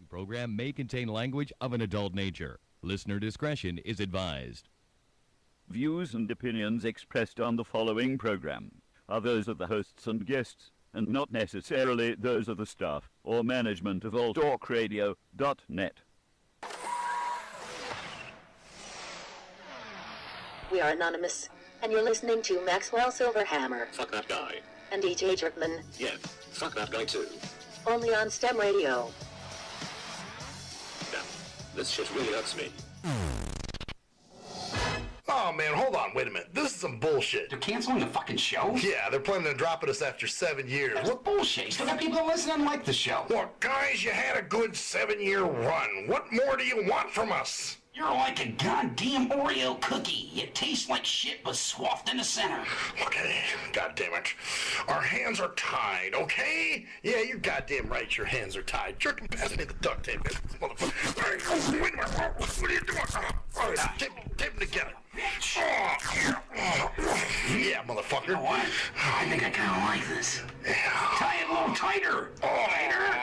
The program may contain language of an adult nature. Listener discretion is advised. Views and opinions expressed on the following program are those of the hosts and guests, and not necessarily those of the staff or management of alltalkradio.net. We are anonymous, and you're listening to Maxwell Silverhammer. Fuck that guy. And DJ Jerkman. Yeah, fuck that guy too. Only on STIM Radio. Damn, this shit really hurts me. Oh man, hold on, wait a minute. This is some bullshit. They're canceling the fucking show? Yeah, they're planning on dropping us after 7 years. That's bullshit. You still got people that listen and like the show. Look, guys, you had a good 7-year run. What more do you want from us? You're like a goddamn Oreo cookie. You taste like shit but swathed in the center. Okay, goddammit. Our hands are tied, okay? Yeah, you're goddamn right, your hands are tied. Jerkin, pass me the duct tape, motherfucker. Wait a minute, what are you doing? All right, tape them together. Yeah, motherfucker. You know what? I think I kind of like this. Yeah. Tie it a little tighter. Tighter.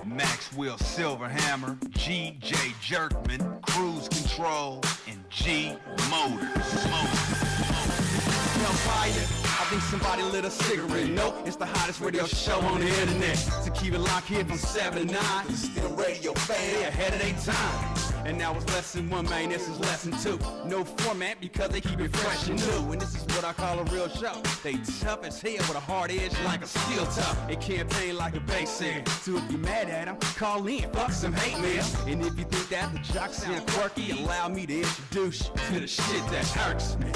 Maxwell Silverhammer, G.J. Jerkman, Cruise Control, and G Motors. I think somebody lit a cigarette. Nope, it's the hottest radio show on the internet. So keep it locked here from 7 to 9. STIM Radio fan, they ahead of their time. And now it's lesson 1, man, this is lesson 2. No format because they keep it fresh and new. And this is what I call a real show. They tough as hell with a hard edge like a steel toe. They campaign like a bass head. So if you're mad at them, call in, fuck some hate mail. And if you think that the jocks sound quirky, allow me to introduce you to the shit that hurts me.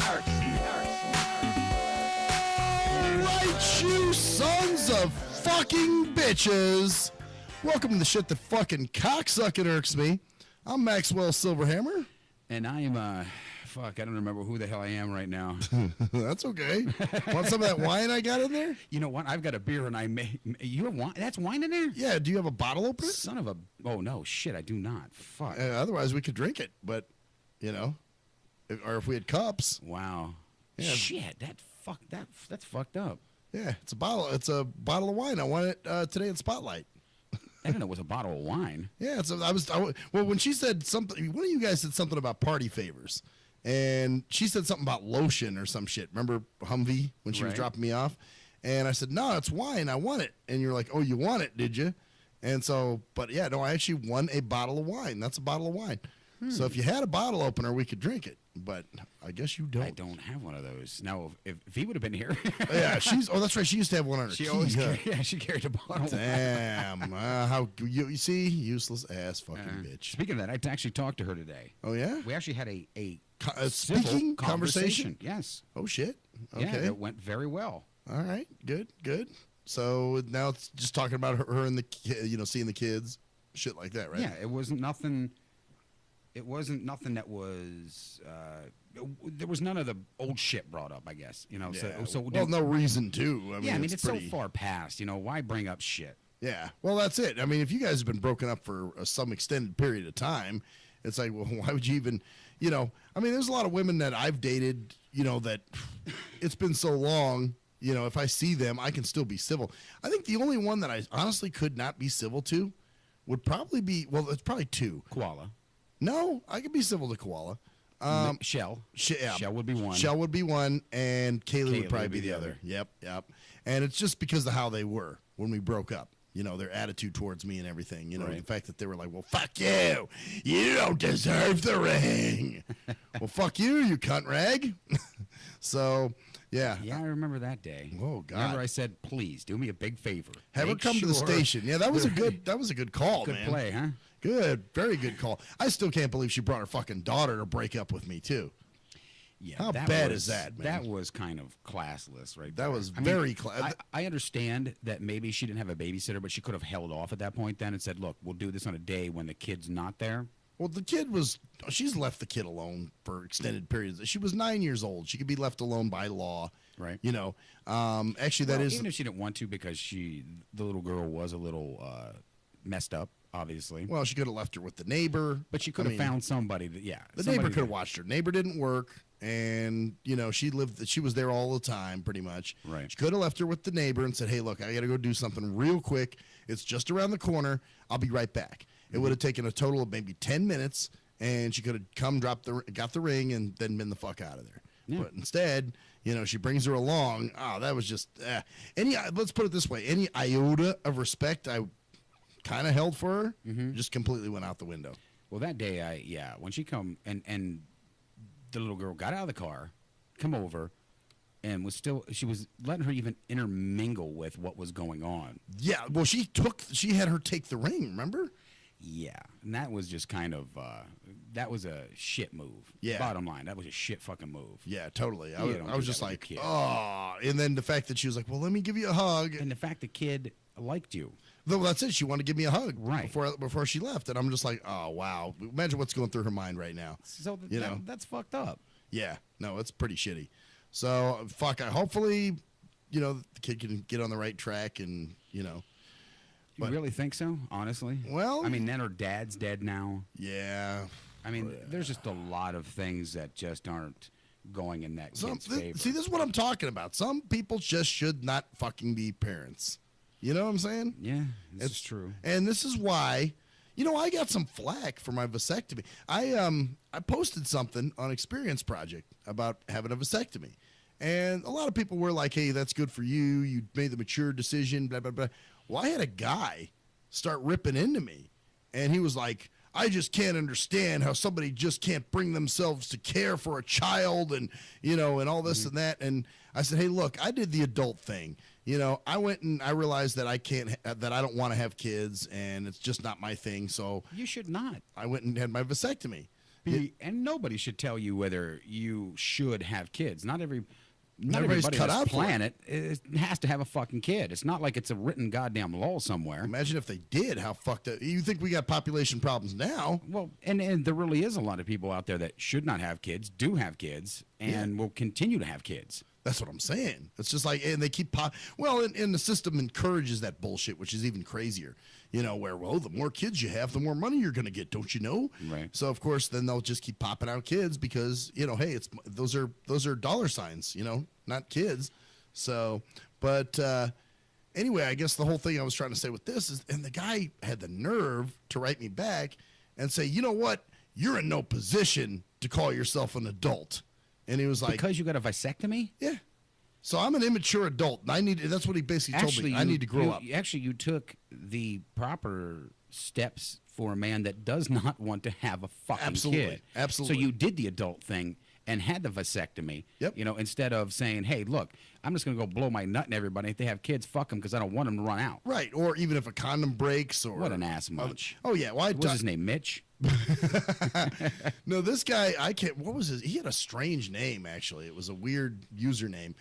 Right, you sons of fucking bitches. Welcome to the shit that fucking cocksucking irks me. I'm Maxwell Silverhammer. And I am, I don't remember who the hell I am right now. That's okay. Want some of that wine I got in there? You know what? I've got a beer and you have wine? That's wine in there? Yeah, do you have a bottle opener? Son of a, oh no, shit, I do not. Fuck. Otherwise we could drink it, but, you know, or if we had cups. Wow. Yeah. Shit, that's fucked up. Yeah, it's a bottle of wine. I want it today in Spotlight. I didn't know it was a bottle of wine. Yeah, well, when she said something, one of you guys said something about party favors, and she said something about lotion or some shit. Remember Humvee when she was dropping me off? And I said, no, it's wine. I want it. And you're like, oh, you want it, did you? And so, but yeah, no, I actually won a bottle of wine. That's a bottle of wine. So if you had a bottle opener, we could drink it. But I guess you don't. I don't have one of those. Now, if he would have been here. Yeah, that's right. She used to have one on her key. She carried a bottle. Damn. How you see? Useless ass fucking bitch. Speaking of that, I actually talked to her today. Oh, yeah? We actually had a speaking conversation? Yes. Oh, shit. Okay. Yeah, it went very well. All right. Good. So now it's just talking about her and seeing the kids, shit like that, right? Yeah, it wasn't nothing. It wasn't nothing that was. There was none of the old shit brought up, I guess. You know, yeah. so no reason to. I mean, it's so far past. You know, why bring up shit? Yeah, well, that's it. I mean, if you guys have been broken up for some extended period of time, it's like, well, why would you even? You know, I mean, there's a lot of women that I've dated. You know, that it's been so long. You know, if I see them, I can still be civil. I think the only one that I honestly could not be civil to would probably be. Well, it's probably two. Koala. No, I could be civil to Koala. Shell. Yeah. Shell would be one. Shell would be one, and Kaylee would probably be the other. Yep. And it's just because of how they were when we broke up. You know, their attitude towards me and everything. You know, the fact that they were like, well, fuck you. You don't deserve the ring. Well, fuck you, you cunt rag. So, yeah. Yeah, I remember that day. Oh, God. Remember I said, please, do me a big favor. Have her come to the station. Yeah, that was a good call, man. Good play, huh? Good. Very good call. I still can't believe she brought her fucking daughter to break up with me, too. Yeah, how bad is that, man? That was kind of classless, right? That was very class. I understand that maybe she didn't have a babysitter, but she could have held off at that point then and said, look, we'll do this on a day when the kid's not there. Well, she's left the kid alone for extended periods. She was 9 years old. She could be left alone by law. Right. You know, actually, that is. Even if she didn't want to because the little girl was a little messed up. obviously. Well, she could have left her with the neighbor. But she could have found somebody that, The neighbor could have watched her. Neighbor didn't work, and, she was there all the time, pretty much. Right. She could have left her with the neighbor and said, hey, look, I got to go do something real quick. It's just around the corner. I'll be right back. It would have taken a total of maybe 10 minutes, and she could have come, got the ring, and then been the fuck out of there. Yeah. But instead, she brings her along. Oh, that was just let's put it this way. Any iota of respect I kind of held for her just completely went out the window. Well, that day, when she come and the little girl got out of the car, come over, and she was letting her even intermingle with what was going on. Yeah, well, she had her take the ring, remember? Yeah, and that was just kind of, that was a shit move. Yeah. Bottom line, that was a shit fucking move. Yeah, totally. I don't was do just that with like, your kid. oh. And then the fact that she was like, well, let me give you a hug. And the fact the kid liked you. Though that's it. She wanted to give me a hug right before she left. And I'm just like, oh, wow. Imagine what's going through her mind right now. So that's fucked up. Yeah. No, it's pretty shitty. So, hopefully, the kid can get on the right track and, You really think so, honestly? Well, I mean, then her dad's dead now. Yeah. I mean, there's just a lot of things that just aren't going in that kid's favor. See, this is what I'm talking about. Some people just should not fucking be parents. You know what I'm saying? Yeah, it's true. And this is why, I got some flack for my vasectomy. I posted something on Experience Project about having a vasectomy. And a lot of people were like, hey, that's good for you. You made the mature decision, blah, blah, blah. Well, I had a guy start ripping into me. And he was like, I just can't understand how somebody just can't bring themselves to care for a child and, and all this and that. And I said, hey, look, I did the adult thing. I went and I realized that I don't want to have kids and it's just not my thing. So you should not. I went and had my vasectomy. And nobody should tell you whether you should have kids. Not everybody cut on out this planet has to have a fucking kid. It's not like it's a written goddamn law somewhere. Imagine if they did. How fucked up. You think we got population problems now? Well, and there really is a lot of people out there that should not have kids, do have kids, and will continue to have kids. That's what I'm saying. It's just like, and they keep and the system encourages that bullshit, which is even crazier. Where, the more kids you have, the more money you're going to get, don't you know? Right. So, of course, then they'll just keep popping out kids because, hey, those are dollar signs, not kids. So, but anyway, I guess the whole thing I was trying to say with this is, and the guy had the nerve to write me back and say, you know what? You're in no position to call yourself an adult. And he was like, because you got a vasectomy? Yeah. So I'm an immature adult, and that's what he basically told me. I need to grow up. Actually, you took the proper steps for a man that does not want to have a fucking kid. Absolutely. So you did the adult thing and had the vasectomy. Yep. Instead of saying, hey, look, I'm just going to go blow my nut in everybody. If they have kids, fuck them because I don't want them to run out. Right. Or even if a condom breaks. Or what an ass munch. Oh, yeah. Well, what was his name, Mitch? No, this guy, I can't. What was his? He had a strange name, actually. It was a weird username.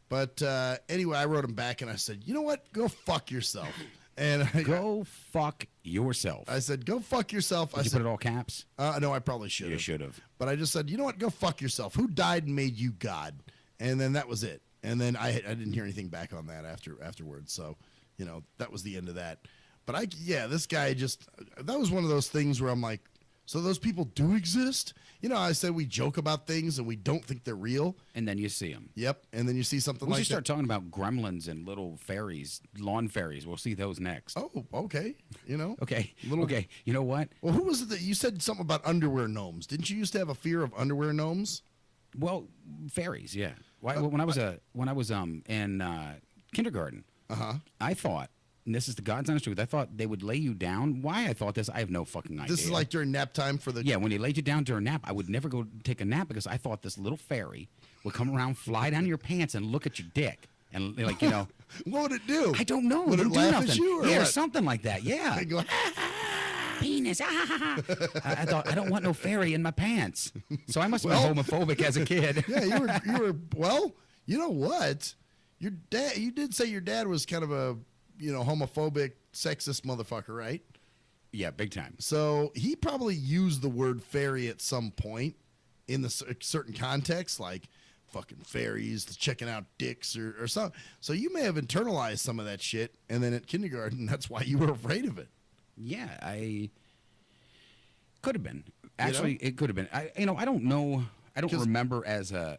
But anyway, I wrote him back and I said, you know what? Go fuck yourself. And go fuck yourself. I said, go fuck yourself. Did you put it all caps? No, I probably should have. You should have. But I just said, you know what? Go fuck yourself. Who died and made you God? And then that was it. And then I didn't hear anything back on that afterwards. So, that was the end of that. But this guy that was one of those things where I'm like, so those people do exist? I said we joke about things and we don't think they're real. And then you see them. Yep. And then you see something like that. Once you start talking about gremlins and little fairies, lawn fairies, we'll see those next. Oh, okay. Okay. Okay. You know what? Well, who was it that you said something about underwear gnomes? Didn't you used to have a fear of underwear gnomes? Well, fairies, yeah. When I was in kindergarten, I thought, and this is the God's honest truth, I thought they would lay you down. Why I thought this, I have no fucking idea. This is like during nap time for the... Yeah, when they laid you down during nap, I would never go take a nap because I thought this little fairy would come around, fly down your pants, and look at your dick. And, What would it do? I don't know. Would it do laugh nothing. at you? Or something like that, yeah. Go, penis, I thought, I don't want no fairy in my pants. So I must have been homophobic as a kid. Yeah, you were, well, you know what? You did say your dad was kind of a... homophobic, sexist motherfucker, right? Yeah, big time. So he probably used the word fairy at some point in the certain context, like fucking fairies, checking out dicks or something. So you may have internalized some of that shit, and then at kindergarten, that's why you were afraid of it. Yeah, I could have been. Actually, it could have been. I don't know. I don't remember as a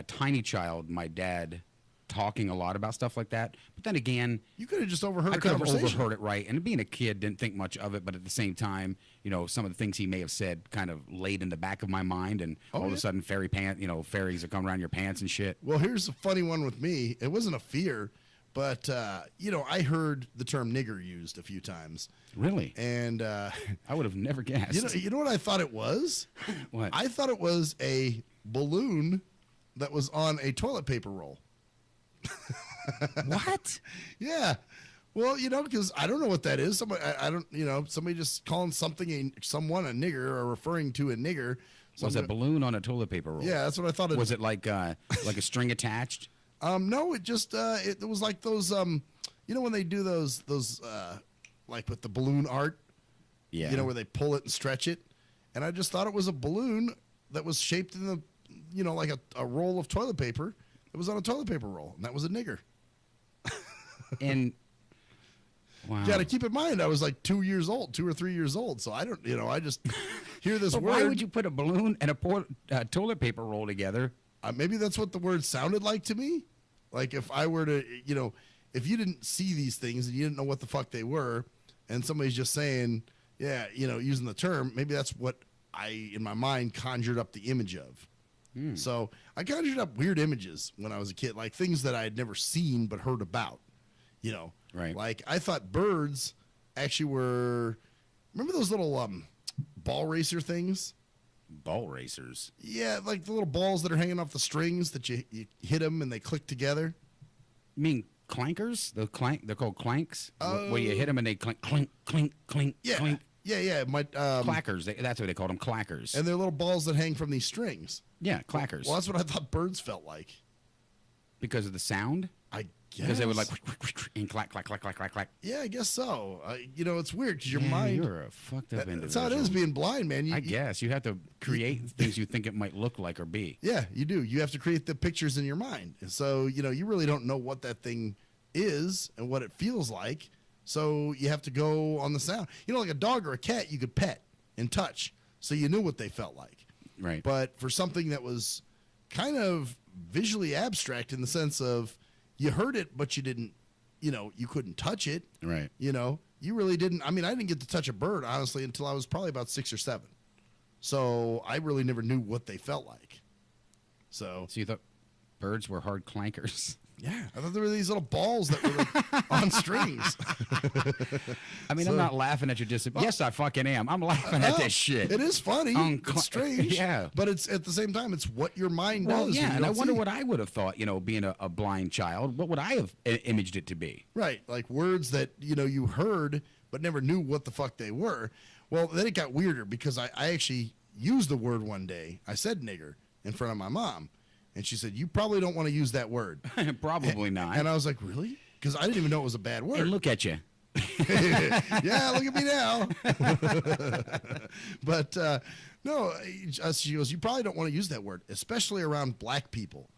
tiny child my dad talking a lot about stuff like that. But then again, you could have just overheard I a could have conversation. overheard it, right. And being a kid, didn't think much of it. But at the same time, some of the things he may have said kind of laid in the back of my mind. And all of a sudden, fairies are coming around your pants and shit. Well, here's a funny one with me. It wasn't a fear, but I heard the term nigger used a few times. Really? And I would have never guessed. You know what I thought it was? What? I thought it was a balloon that was on a toilet paper roll. What? Yeah. Well, because I don't know what that is. Somebody, I don't, somebody just calling someone a nigger or referring to a nigger. Was a balloon on a toilet paper roll? Yeah, that's what I thought. Was it like a string attached? No, it just it was like those when they do those like with the balloon art. Yeah. Where they pull it and stretch it, and I just thought it was a balloon that was shaped in the like a roll of toilet paper. It was on a toilet paper roll, and that was a nigger. And wow. You got to keep in mind, I was like 2 or 3 years old, so I don't, I just hear this but word. Why would you put a balloon and a toilet paper roll together? Maybe that's what the word sounded like to me. Like if I were to, if you didn't see these things and you didn't know what the fuck they were, and somebody's just saying, yeah, using the term, maybe that's what I, in my mind, conjured up the image of. So I conjured up weird images when I was a kid, like things that I had never seen but heard about, Right. Like I thought birds actually were, remember those little ball racer things? Ball racers? Yeah, like the little balls that are hanging off the strings that you hit them and they click together. You mean clankers? They're called clanks? Where you hit them and they clink, clink, clink, clink, Yeah. clink. Yeah. Clackers. That's what they call them, clackers. And they're little balls that hang from these strings. Yeah, clackers. Well, that's what I thought birds felt like. Because of the sound? I guess. Because they would like and clack, clack, clack, clack, clack, clack. Yeah, I guess so. It's weird because your mind. You're a fucked up individual. That's how it is being blind, man. I guess. You have to create things you think it might look like or be. Yeah, you do. You have to create the pictures in your mind. And so, you really don't know what that thing is and what it feels like. So you have to go on the sound. Like a dog or a cat you could pet and touch. So you knew what they felt like. Right. But for something that was kind of visually abstract in the sense of you heard it, but you didn't, you couldn't touch it. Right. You really didn't. I mean, I didn't get to touch a bird, honestly, until I was probably about 6 or 7. So I really never knew what they felt like. So you thought birds were hard clankers? Yeah, I thought there were these little balls that were like on strings. I mean, I'm not laughing at your disability. Yes, I fucking am. I'm laughing at this shit. It is funny. It's strange. Yeah. But it's at the same time, it's what your mind Well, does. yeah, and I wonder what I would have thought, being a blind child. What would I have imaged it to be? Right, like words that, you heard but never knew what the fuck they were. Well, then it got weirder because I actually used the word one day. I said nigger in front of my mom. And she said, you probably don't want to use that word. Probably not. And I was like, really? Because I didn't even know it was a bad word. And look at you. Yeah, look at me now. But no, she goes, you probably don't want to use that word, especially around black people.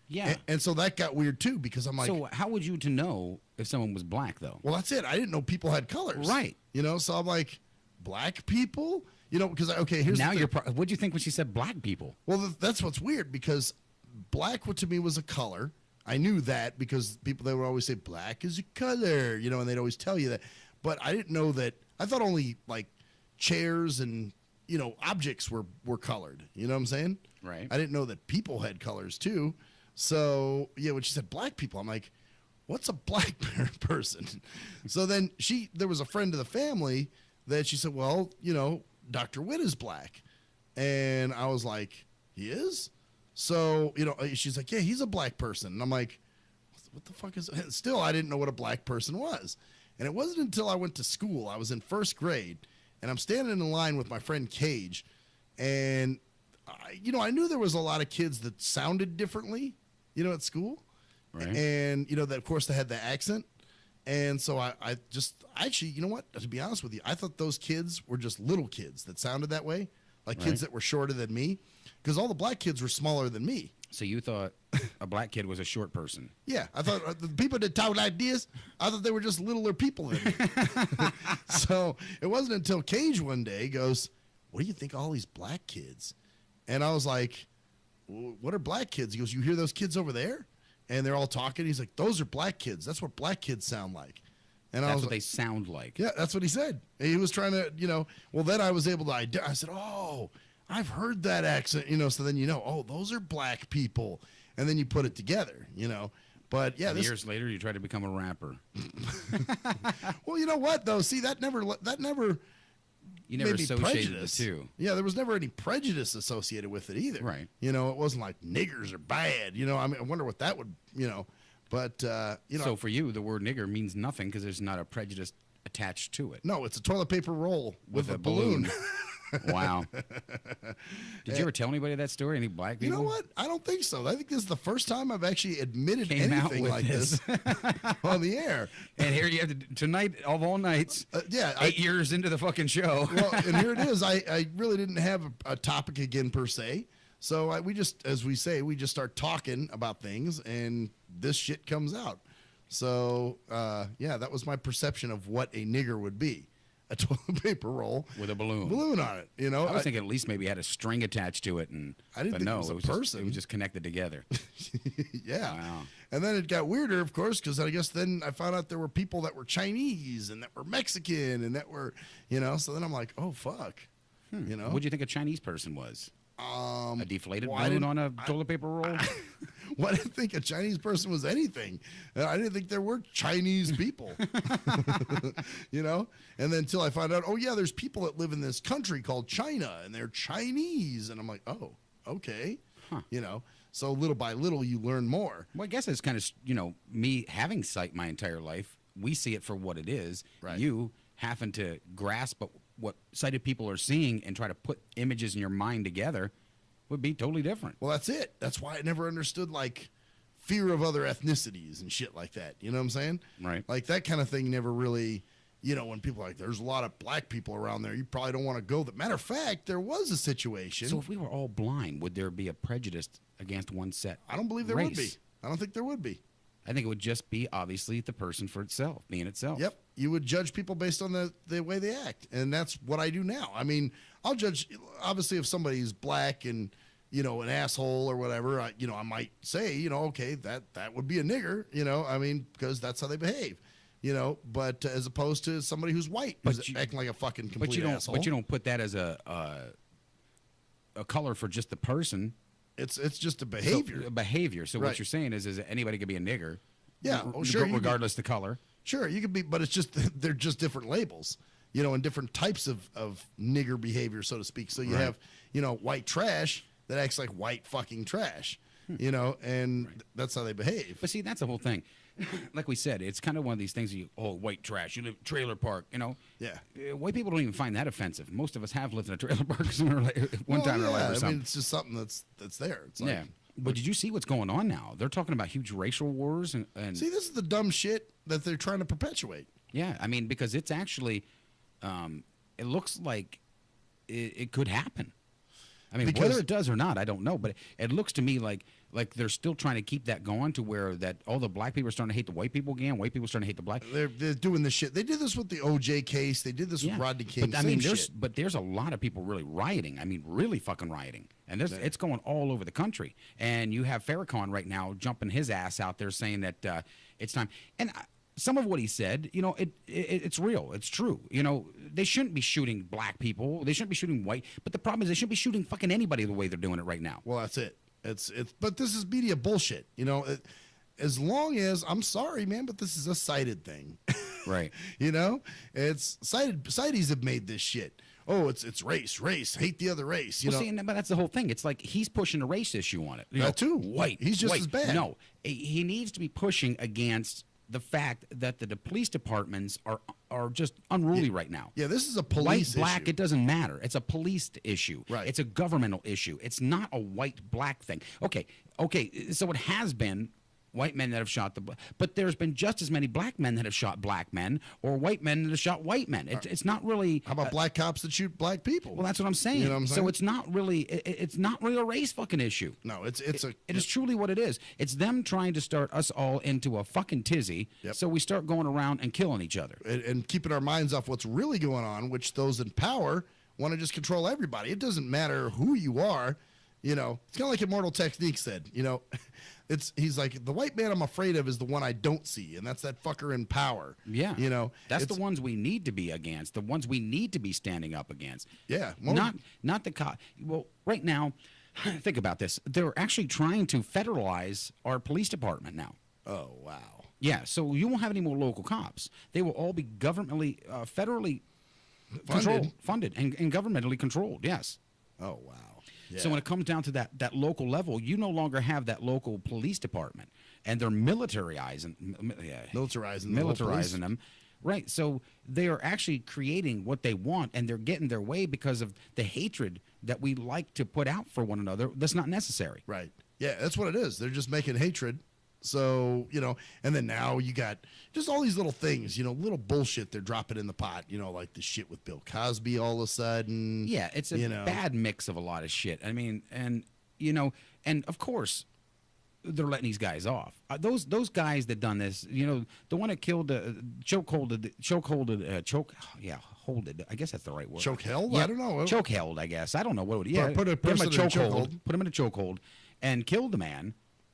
Yeah. And so that got weird, too, because I'm like. So how would you to know if someone was black, though? Well, that's it. I didn't know people had colors. Right. So I'm like, black people? Because, okay, here's now what'd you think when she said black people? Well, that's what's weird, because black to me was a color. I knew that because they would always say black is a color, and they'd always tell you that. But I didn't know that. I thought only like chairs and, objects were colored. You know what I'm saying? Right. I didn't know that people had colors too. So, yeah, when she said black people, I'm like, what's a black person? So then there was a friend of the family that she said, well, Dr. Witt is black. And I was like, he is? So, she's like, yeah, he's a black person. And I'm like, what the fuck is it? Still, I didn't know what a black person was. And it wasn't until I went to school, I was in first grade, and I'm standing in line with my friend Cage. And, I knew there was a lot of kids that sounded differently, at school. Right. And, that, of course, they had the accent. And so I actually, you know what? To be honest with you, I thought those kids were just little kids that sounded that way, like kids that were shorter than me. Because all the black kids were smaller than me. So you thought a black kid was a short person. Yeah, I thought the people that talk like this, I thought they were just littler people than me. So it wasn't until Cage one day goes, "What do you think of all these black kids?" And I was like, "What are black kids?" He goes, "You hear those kids over there?" And they're all talking. He's like, "Those are black kids. That's what black kids sound like." And that's what they sound like. Yeah, that's what he said. He was trying to, well, then I was able to, I said, "Oh, I've heard that accent," so then oh, those are black people. And then you put it together, But yeah, years later, you try to become a rapper. Well, you know what though? See, that never. You never associated the two. Yeah, there was never any prejudice associated with it either. Right. It wasn't like niggers are bad. I wonder what that would, But So for you, the word nigger means nothing because there's not a prejudice attached to it. No, it's a toilet paper roll with a balloon. Wow. Did you ever tell anybody that story? Any black people? You know what? I don't think so. I think this is the first time I've actually admitted anything like this on the air. And here you have tonight of all nights. 8 years into the fucking show. Well, and here it is. I really didn't have a topic again per se. So we just, as we say, we just start talking about things, and this shit comes out. So that was my perception of what a nigger would be. A toilet paper roll with a balloon on it. I was thinking at least maybe it had a string attached to it, and I didn't think it was a person. It was just connected together. Yeah. Wow. And then it got weirder, of course, because I guess then I found out there were people that were Chinese and that were Mexican and that were, So then I'm like, oh fuck, What do you think a Chinese person was? A deflated well, balloon on a toilet paper roll? Well, I didn't think a Chinese person was anything. I didn't think there were Chinese people. And then until I found out, oh, yeah, there's people that live in this country called China, and they're Chinese. And I'm like, oh, okay. Huh. So little by little, you learn more. Well, I guess it's kind of, me having sight my entire life, we see it for what it is. Right. You having to grasp what sighted people are seeing and try to put images in your mind together would be totally different. Well, that's it. That's why I never understood, fear of other ethnicities and shit like that. You know what I'm saying? Right. Like, that kind of thing never really, when people are like, there's a lot of black people around there, you probably don't want to go. Matter of fact, there was a situation. So if we were all blind, would there be a prejudice against one set I don't believe there race? would be. I don't think there would be. I think it would just be, obviously, the person for itself, being itself. Yep. You would judge people based on the way they act. And that's what I do now. I mean, I'll judge, obviously, if somebody's black and, an asshole or whatever, I might say, okay, that would be a nigger, because that's how they behave, but as opposed to somebody who's white, who's acting like a fucking complete asshole. But you don't put that as a color for just the person. It's just a behavior. So right. What you're saying is anybody could be a nigger. Yeah. Sure. Regardless the color. Sure. You could be, but it's just, they're just different labels, and different types of nigger behavior, so to speak. So you have, white trash that acts like white fucking trash, and that's how they behave. But see, that's the whole thing. Like we said, it's kind of one of these things. White trash. You live in a trailer park. Yeah. White people don't even find that offensive. Most of us have lived in a trailer park one time in our life or something. I mean, it's just something that's there. It's like, But did you see what's going on now? They're talking about huge racial wars and see, this is the dumb shit that they're trying to perpetuate. Yeah, I mean, because it's actually, it looks like it could happen. I mean, whether it does or not, I don't know. But it looks to me like they're still trying to keep that going to where that all the black people are starting to hate the white people again. White people are starting to hate the black. They're doing this shit. They did this with the OJ case. They did this with Rodney King. But I mean, there's a lot of people really rioting. I mean, really fucking rioting. And it's going all over the country. And you have Farrakhan right now jumping his ass out there saying that it's time. And some of what he said, it's real. It's true. They shouldn't be shooting black people. They shouldn't be shooting white. But the problem is they shouldn't be shooting fucking anybody the way they're doing it right now. Well, that's it. It's. But this is media bullshit. As long as, I'm sorry, man, but this is a cited thing. Right. It's cited. Cities have made this shit. Oh, it's race, hate the other race. Well, see, but that's the whole thing. It's like he's pushing a race issue on it. That too. White. He's just white. as bad. No, he needs to be pushing against the fact that the police departments are just unruly right now. Yeah, this is a police white, black, issue. It doesn't matter. It's a police issue. Right. It's a governmental issue. It's not a white-black thing. Okay, so it has been white men that have shot but there's been just as many black men that have shot black men or white men that have shot white men. It's not really. How about black cops that shoot black people? Well, that's what I'm saying. You know what I'm saying? So it's not really a race fucking issue. No, it is truly what it is. It's them trying to start us all into a fucking tizzy. Yep. So we start going around and killing each other and keeping our minds off what's really going on, which those in power want to just control everybody. It doesn't matter who you are. You know, it's kind of like Immortal Technique said, you know, he's like, the white man I'm afraid of is the one I don't see, and that's that fucker in power. Yeah. You know, that's the ones we need to be against, the ones we need to be standing up against. Yeah. Not the cop. Well, right now, think about this. They're actually trying to federalize our police department now. Oh, wow. Yeah, so you won't have any more local cops. They will all be governmentally, federally funded and governmentally controlled, yes. Oh, wow. Yeah. So when it comes down to that local level, you no longer have that local police department, and they're militarizing them, right? So they are actually creating what they want, and they're getting their way because of the hatred that we like to put out for one another. That's not necessary, right? Yeah, that's what it is. They're just making hatred. So, you know, and then now you got just all these little things, you know, little bullshit they're dropping in the pot, you know, like the shit with Bill Cosby all of a sudden. Yeah, it's a bad mix of a lot of shit. I mean, and, you know, and of course, they're letting these guys off. Those guys that done this, you know, the one that killed, chokeholded, I guess that's the right word. Chokeheld? Yeah, I don't know. Chokehold, I guess. I don't know what it would. Yeah, put a person in a chokehold. Put him in a chokehold and killed the man.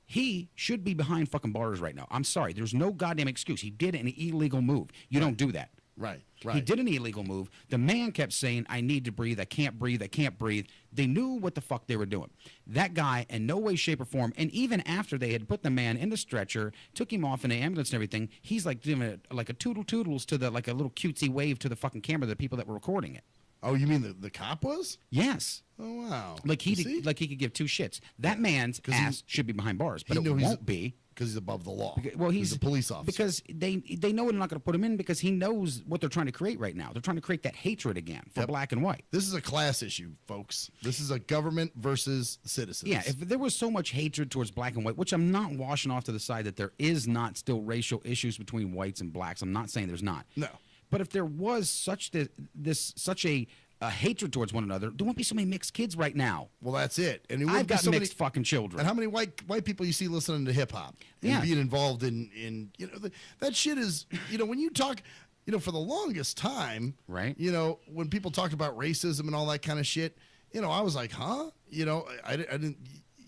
He should be behind fucking bars right now. I'm sorry. There's no goddamn excuse. He did an illegal move. You don't do that. Right. He did an illegal move. The man kept saying, I need to breathe. I can't breathe. I can't breathe. They knew what the fuck they were doing. That guy, in no way, shape, or form, and even after they had put the man in the stretcher, took him off in the ambulance and everything, he's like doing like a toodles to like a little cutesy wave to the fucking camera, the people that were recording it. Oh, you mean the cop was? Yes. Oh, wow. Like he could give two shits. That man's ass should be behind bars, but it won't be. Because he's above the law. Well, he's a police officer. Because they know they're not going to put him in because he knows what they're trying to create right now. They're trying to create that hatred again for black and white. This is a class issue, folks. This is a government versus citizens. Yeah, if there was so much hatred towards black and white, which I'm not washing off to the side that there is not still racial issues between whites and blacks. I'm not saying there's not. No. But if there was such a hatred towards one another, there won't be so many mixed kids right now. Well, that's it. And I've got mixed fucking children. And how many white people you see listening to hip hop and being involved in you know that shit is, you know, when you talk, you know, for the longest time, right? You know, when people talked about racism and all that kind of shit, you know, I was like, huh? You know, I didn't.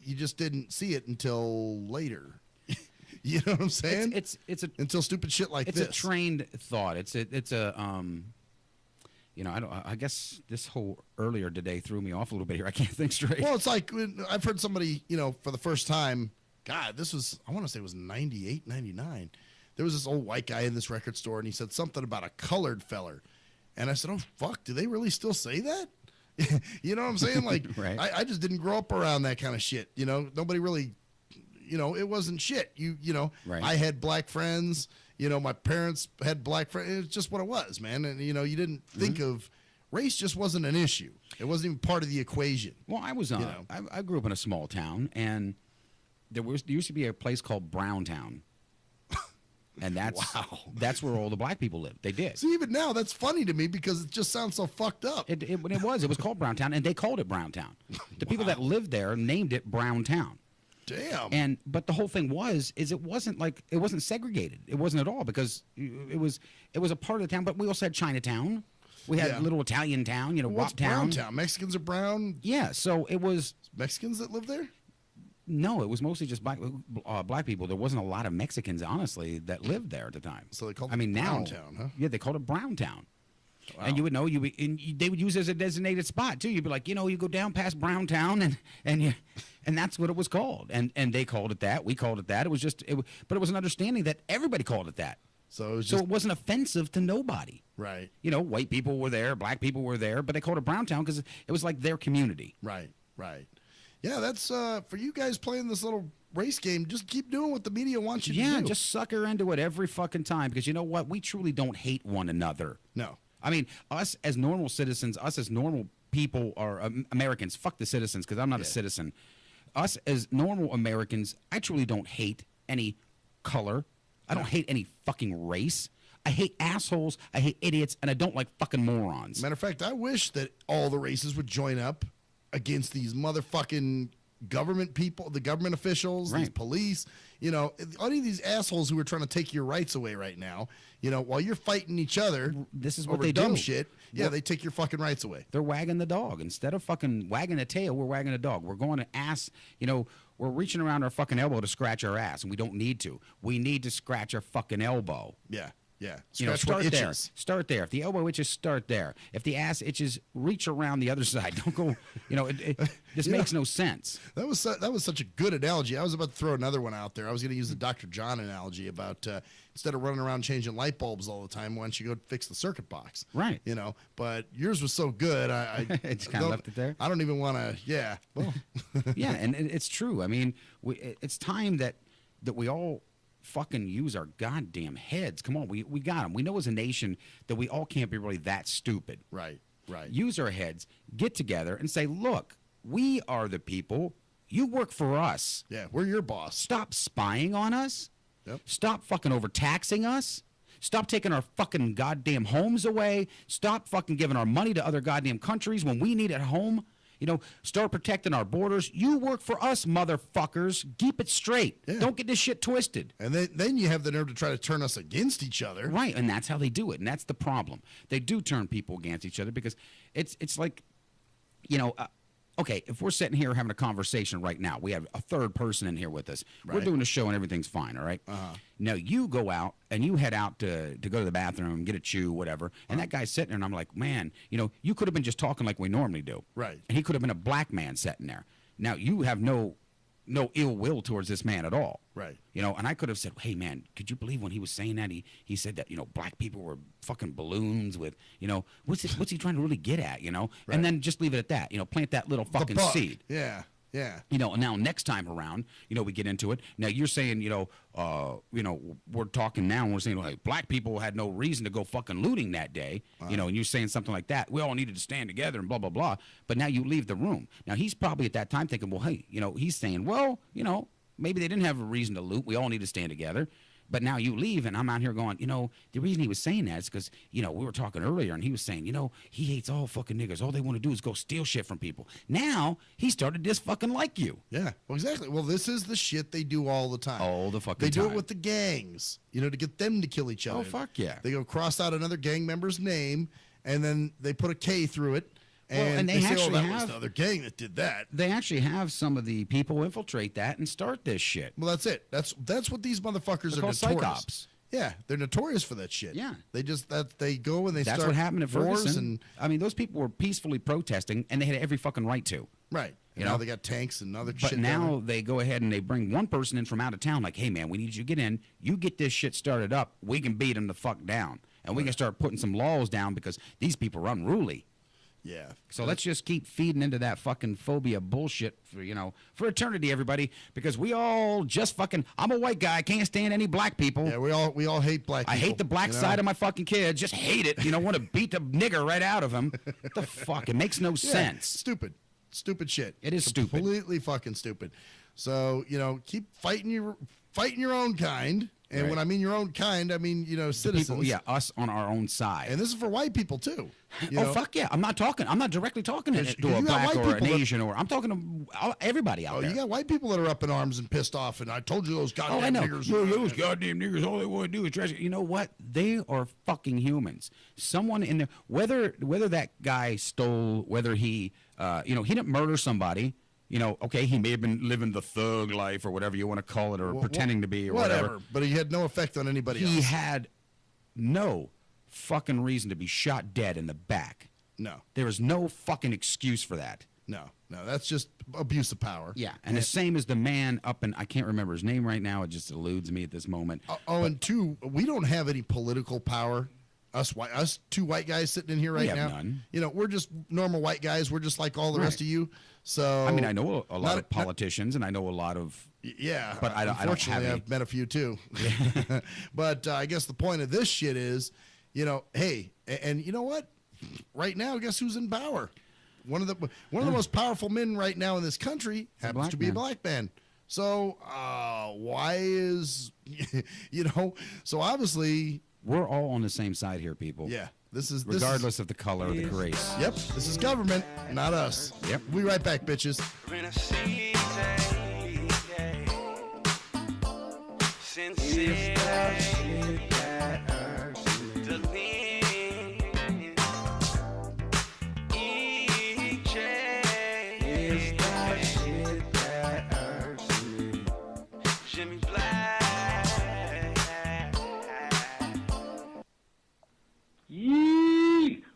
You just didn't see it until later. You know what I'm saying? It's until stupid shit like this. It's a trained thought. It's a you know, I guess this whole earlier today threw me off a little bit here. I can't think straight. Well, it's like I've heard somebody, you know, for the first time, God, this was, I want to say it was 98, 99. There was this old white guy in this record store, and he said something about a colored feller. And I said, oh, fuck, do they really still say that? You know what I'm saying? Like, right. I just didn't grow up around that kind of shit. You know, nobody really, you know, it wasn't shit. You know, right. I had black friends. You know, my parents had black friends. It's just what it was, man. And, you know, you didn't think of race, just wasn't an issue. It wasn't even part of the equation. Well, I was, I grew up in a small town, and there used to be a place called Browntown. And that's where all the black people lived. They did. See, even now, that's funny to me because it just sounds so fucked up. It was called Browntown, and they called it Browntown. The people that lived there named it Browntown. Damn. But the whole thing it wasn't segregated. It wasn't at all because it was a part of the town. But we also had Chinatown. We had little Italian town, you know, What's Waptown. Browntown? Mexicans are brown. Yeah, so it was Mexicans that lived there. No, it was mostly just black people. There wasn't a lot of Mexicans, honestly, that lived there at the time. So they called it Browntown, huh? Yeah, they called it Browntown. Wow. And you would know they would use it as a designated spot too. You'd be like, you know, you go down past Browntown and that's what it was called. And they called it that. We called it that. It was just but it was an understanding that everybody called it that. So it wasn't offensive to nobody. Right. You know, white people were there, black people were there, but they called it Browntown because it was like their community. Right. Yeah, that's for you guys playing this little race game. Just keep doing what the media wants you to do. Yeah, just sucker into it every fucking time because you know what? We truly don't hate one another. No. I mean, us as normal citizens, us as normal people or Americans, fuck the citizens because I'm not a citizen. Us as normal Americans, I truly don't hate any color. I don't hate any fucking race. I hate assholes, I hate idiots, and I don't like fucking morons. Matter of fact, I wish that all the races would join up against these motherfucking government people, the government officials, these police, you know, all of these assholes who are trying to take your rights away right now, you know, while you're fighting each other. This is what over they dumb do. shit. Yeah, they take your fucking rights away. They're wagging the dog. Instead of fucking wagging the tail, we're wagging the dog. We're going to ass, you know, we're reaching around our fucking elbow to scratch our ass, and we don't need to. We need to scratch our fucking elbow. Yeah. Yeah, you know, start there. Start there. If the elbow itches, start there. If the ass itches, reach around the other side. Don't go. You know, this makes no sense. That was such a good analogy. I was about to throw another one out there. I was going to use the Dr. John analogy about instead of running around changing light bulbs all the time, why don't you go fix the circuit box? Right. You know, but yours was so good. I just kind of left it there. I don't even want to. Yeah. Well. Yeah, and it's true. I mean, it's time that we all fucking use our goddamn heads. Come on, we got them. We know as a nation that we all can't be really that stupid. Right. Use our heads, get together, and say, look, we are the people. You work for us. Yeah, we're your boss. Stop spying on us. Yep. Stop fucking overtaxing us. Stop taking our fucking goddamn homes away. Stop fucking giving our money to other goddamn countries when we need it at home. You know, start protecting our borders. You work for us, motherfuckers. Keep it straight. Yeah. Don't get this shit twisted. And then you have the nerve to try to turn us against each other. Right, and that's how they do it, and that's the problem. They do turn people against each other because it's like, you know, okay, if we're sitting here having a conversation right now, we have a third person in here with us. Right. We're doing a show and everything's fine, all right? Now, you go out and you head out to go to the bathroom, get a chew, whatever, and that guy's sitting there, and I'm like, man, you know, you could have been just talking like we normally do. Right. And he could have been a black man sitting there. Now, you have no ill will towards this man at all. Right. You know, and I could have said, hey, man, could you believe when he was saying that? He said that, you know, black people were fucking balloons with, you know, what's he trying to really get at, you know? Right. And then just leave it at that, you know, plant that little fucking seed. Yeah. Yeah. You know, and now next time around, you know, we get into it. Now you're saying, you know, we're talking now and we're saying, like, black people had no reason to go fucking looting that day, you know, and you're saying something like that. We all needed to stand together and blah, blah, blah. But now you leave the room. Now he's probably at that time thinking, well, hey, you know, he's saying, well, you know, maybe they didn't have a reason to loot. We all need to stand together. But now you leave, and I'm out here going, you know, the reason he was saying that is because, you know, we were talking earlier, and he was saying, you know, he hates all fucking niggers. All they want to do is go steal shit from people. Now he started to just fucking like you. Yeah, well, exactly. Well, this is the shit they do all the time. All the fucking time. They do time. it with the gangs, you know, to get them to kill each other. Oh, fuck yeah. They go cross out another gang member's name, and then they put a K through it. And they say, actually that was the other gang that did that. They actually have some of the people infiltrate that and start this shit. Well, that's it. That's what these motherfuckers are notorious. Psychops. Yeah, they're notorious for that shit. Yeah, they go and they That's start what happened at wars. Ferguson. And I mean, those people were peacefully protesting, and they had every fucking right to. Right. You now know? they got tanks and other but shit. But now they go ahead and they bring one person in from out of town, like, hey man, we need you to get in. You get this shit started up. We can beat them the fuck down, and we can start putting some laws down because these people are unruly. Yeah. So let's just keep feeding into that fucking phobia bullshit for eternity, everybody, because we all just fucking. I'm a white guy. I can't stand any black people. Yeah, we all hate black people. I hate the black side of my fucking kids. Just hate it. You know, want to beat the nigger right out of him. What the fuck? It makes no sense. Stupid shit. It is stupid. Completely fucking stupid. So, you know, keep fighting your own kind. And when I mean your own kind, I mean, you know, citizens. People, us on our own side. And this is for white people, too. You know? Fuck yeah. I'm not directly talking to a black or an Asian, or I'm talking to everybody out there. You got white people that are up in arms and pissed off, and I told you those goddamn niggers. Those goddamn niggers, all they want to do is trash it. You know what? They are fucking humans. Someone in there, whether that guy stole, whether he, he didn't murder somebody. You know, okay, he may have been living the thug life or whatever you want to call it, or pretending to be, or whatever. But he had no effect on anybody else. He had no fucking reason to be shot dead in the back. No. There is no fucking excuse for that. No, that's just abuse of power. Yeah, and the same as the man up in, I can't remember his name right now, it just eludes me at this moment. And two, we don't have any political power. Us two white guys sitting in here right now. None. You know, we're just normal white guys. We're just like all the rest of you. So I mean, I know a lot of politicians, and I know a lot of but I don't have any. I've met a few too. Yeah. But I guess the point of this shit is, you know, hey, and you know what? Right now, guess who's in power? One of the most powerful men right now in this country happens to be a black man. So why is, so obviously. We're all on the same side here, people. Yeah. Regardless of the color of the race. Yep. This is government, not us. Yep. We'll be right back, bitches.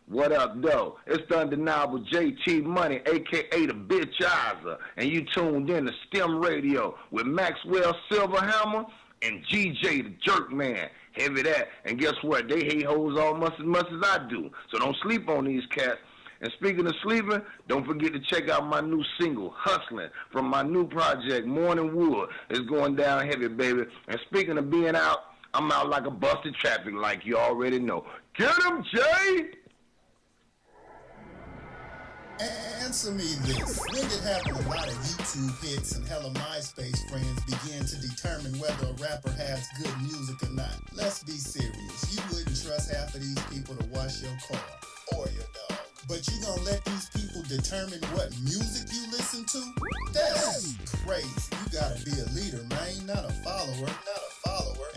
What up, though? It's the undeniable JT Money, a.k.a. the Bitchizer, and you tuned in to STIM Radio with Maxwell Silverhammer and GJ the Jerkman. Heavy that. And guess what? They hate hoes almost as much as I do, so don't sleep on these cats. And speaking of sleeping, don't forget to check out my new single, Hustling, from my new project, Morning Wood. It's going down heavy, baby. And speaking of being out, I'm out like a busted traffic like you already know. Get him, Jay! Answer me this. When did having a lot of YouTube hits and hella MySpace friends begin to determine whether a rapper has good music or not? Let's be serious. You wouldn't trust half of these people to wash your car or your dog. But you gonna let these people determine what music you listen to? That's crazy. You gotta be a leader, man, not a follower.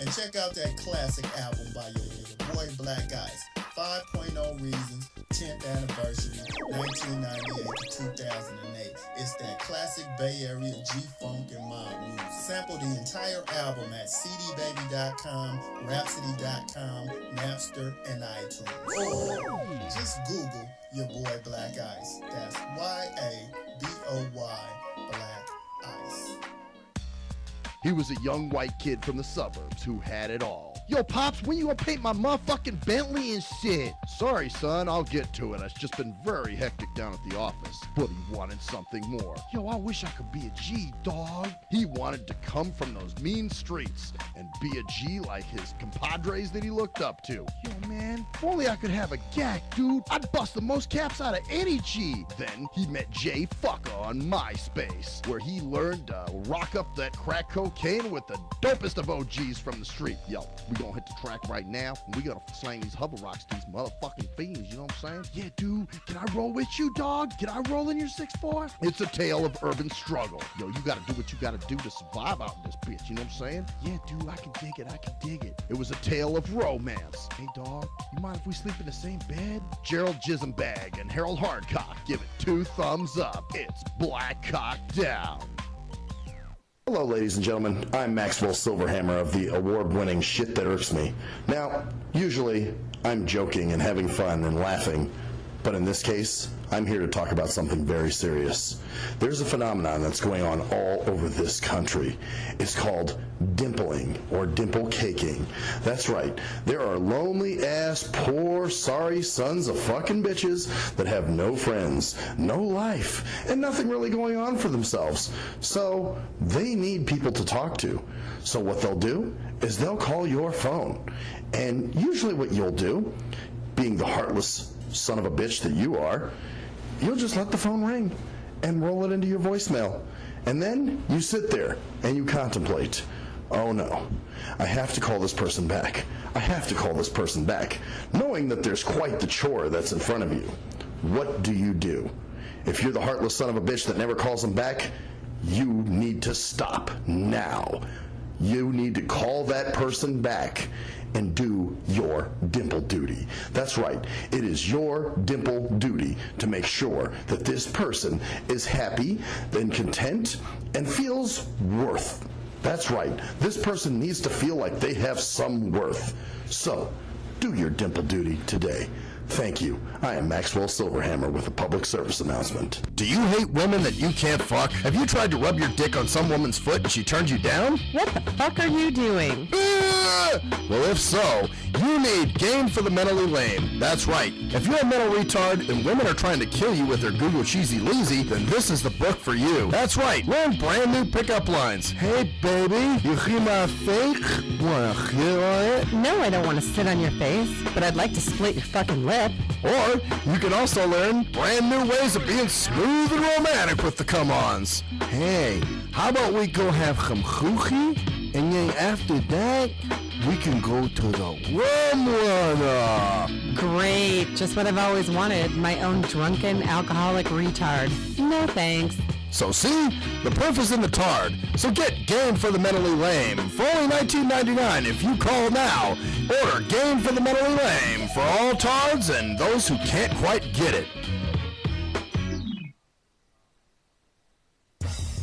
And check out that classic album by your boy Black Ice, 5.0 Reasons, 10th anniversary, 1998 to 2008. It's that classic Bay Area G-Funk and mob music. Sample the entire album at cdbaby.com, rhapsody.com, Napster, and iTunes. Or just Google your boy Black Ice. That's Y-A-B-O-Y, Black Ice. He was a young white kid from the suburbs who had it all. Yo, Pops, when you gonna paint my motherfucking Bentley and shit? Sorry, son, I'll get to it. It's just been very hectic down at the office. But he wanted something more. Yo, I wish I could be a G, dog. He wanted to come from those mean streets and be a G like his compadres that he looked up to. Yo, man, if only I could have a gack, dude. I'd bust the most caps out of any G. Then he met Jay Fucker on MySpace, where he learned to rock up that crack cocaine with the dopest of OGs from the street. Yo, we gonna hit the track right now, and we gonna slang these hover rocks to these motherfucking fiends, you know what I'm saying? Yeah, dude, can I roll with you, dog? Can I roll in your 6'4"? It's a tale of urban struggle. Yo, you gotta do what you gotta do to survive out in this bitch, you know what I'm saying? Yeah, dude, I can dig it. It was a tale of romance. Hey, dog, you mind if we sleep in the same bed? Gerald Jismbag and Harold Hardcock give it 2 thumbs up. It's Black Cock Down. Hello, ladies and gentlemen. I'm Maxwell Silverhammer of the award-winning Shit That Irks Me. Now, usually, I'm joking and having fun and laughing, but in this case, I'm here to talk about something very serious. There's a phenomenon that's going on all over this country. It's called dimpling or dimple caking. That's right. There are lonely-ass, poor, sorry sons of fucking bitches that have no friends, no life, and nothing really going on for themselves. So they need people to talk to. So what they'll do is they'll call your phone. And usually what you'll do, being the heartless son of a bitch that you are, you'll just let the phone ring and roll it into your voicemail. And then you sit there and you contemplate, oh no, I have to call this person back. I have to call this person back, knowing that there's quite the chore that's in front of you. What do you do? If you're the heartless son of a bitch that never calls them back, you need to stop now. You need to call that person back and do your dimple duty. That's right. It is your dimple duty to make sure that this person is happy and content and feels worth. That's right. This person needs to feel like they have some worth. So, do your dimple duty today. Thank you. I am Maxwell Silverhammer with a public service announcement. Do you hate women that you can't fuck? Have you tried to rub your dick on some woman's foot and she turned you down? What the fuck are you doing? Well, if so, you need Game for the Mentally Lame. That's right. If you're a mental retard and women are trying to kill you with their Google Cheesy Leezy, then this is the book for you. That's right. Learn brand new pickup lines. Hey, baby, you hear my fake? Wanna hit on it? No, I don't want to sit on your face, but I'd like to split your fucking lip. Or you can also learn brand new ways of being smooth and romantic with the come-ons. Hey, How about we go have some sushi, and then after that, we can go to the warm water. Great. Just what I've always wanted. My own drunken alcoholic retard. No thanks. So see, the proof is in the tard. So get Game for the Mentally Lame for only $19.99 if you call now. Order Game for the Mentally Lame for all tards and those who can't quite get it.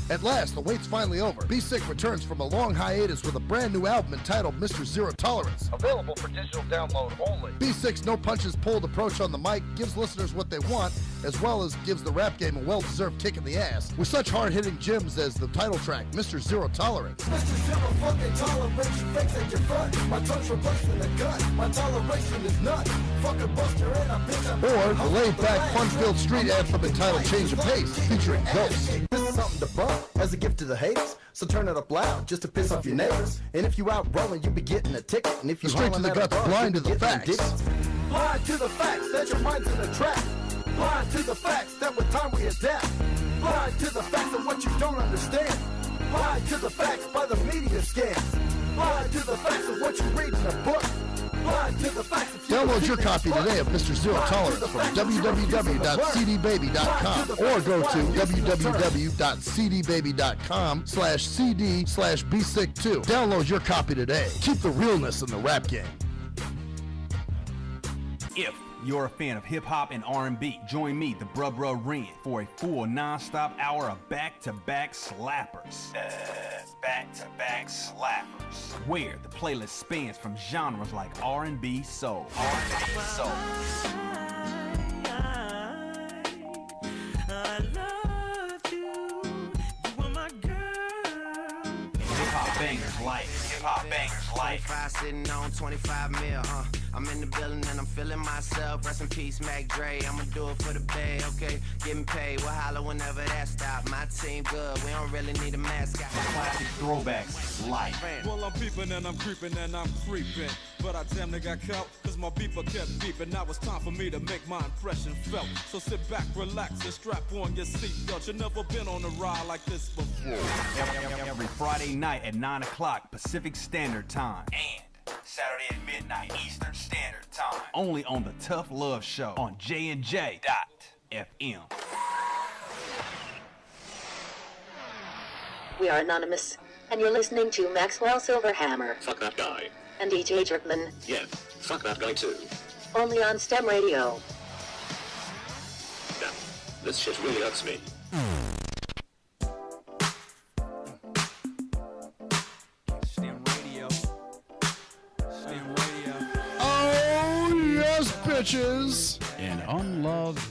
At last, the wait's finally over. Be Sick returns from a long hiatus with a brand new album entitled Mr. Zero Tolerance. Available for digital download only. Be Sick's no punches pulled approach on the mic gives listeners what they want, as well as gives the rap game a well-deserved kick in the ass, with such hard-hitting gems as the title track, Mr. Zero Tolerance. Mr. Zero fucking tolerance, you fakes at your front. My tongue's replacing the gun. My toleration is none. Fucking buster and I bitch. Or the laid-back, fun-filled street anthem entitled Change of Pace, featuring Ghost. This is something to bump as a gift to the haters. So turn it up loud just to piss off your neighbors. And if you out rolling, you be getting a ticket. And if you Straight to the guts, blind to the facts. Blind to the facts that your mind's in a trap. Blind to the facts that with time we adapt. Blind to the facts of what you don't understand. Blind to the facts by the media scams. Blind to the facts of what you read in a book. Blind to the facts of Download your copy today of Mr. Zero Tolerance from www.cdbaby.com or go to www.cdbaby.com/cd/bsick2. Download your copy today. Keep the realness in the rap game. If you're a fan of hip-hop and R&B, join me, the Bruh Ren, for a full non-stop hour of back-to-back slappers. Back-to-back slappers. Where the playlist spans from genres like R&B, soul. R&B, soul. I loved you. You were my girl. Hip-hop bangers life. Hip-hop bangers life. 25 sitting on 25 mil, I'm in the building and I'm feeling myself. Rest in peace, Mac Dre. I'ma do it for the bay, okay? Getting paid, we'll holler whenever that stop. My team good, we don't really need a mascot. Classic throwbacks, life. Well, I'm peeping and I'm creeping and I'm creeping. But I damn near got caught, cause my beeper kept beeping. Now it's time for me to make my impression felt. So sit back, relax, and strap on your seatbelt. You've never been on a ride like this before. Every Friday night at 9 o'clock Pacific Standard Time. And Saturday at midnight Eastern Standard Time. Only on the Tough Love Show on JNJ.FM. We are anonymous, and you're listening to Maxwell Silverhammer. Fuck that guy. And DJ Jerkman. Yeah, fuck that guy too. Only on STEM Radio. Damn, this shit really hurts me. STEM Radio. STEM Radio. Oh, yes, bitches. And unloved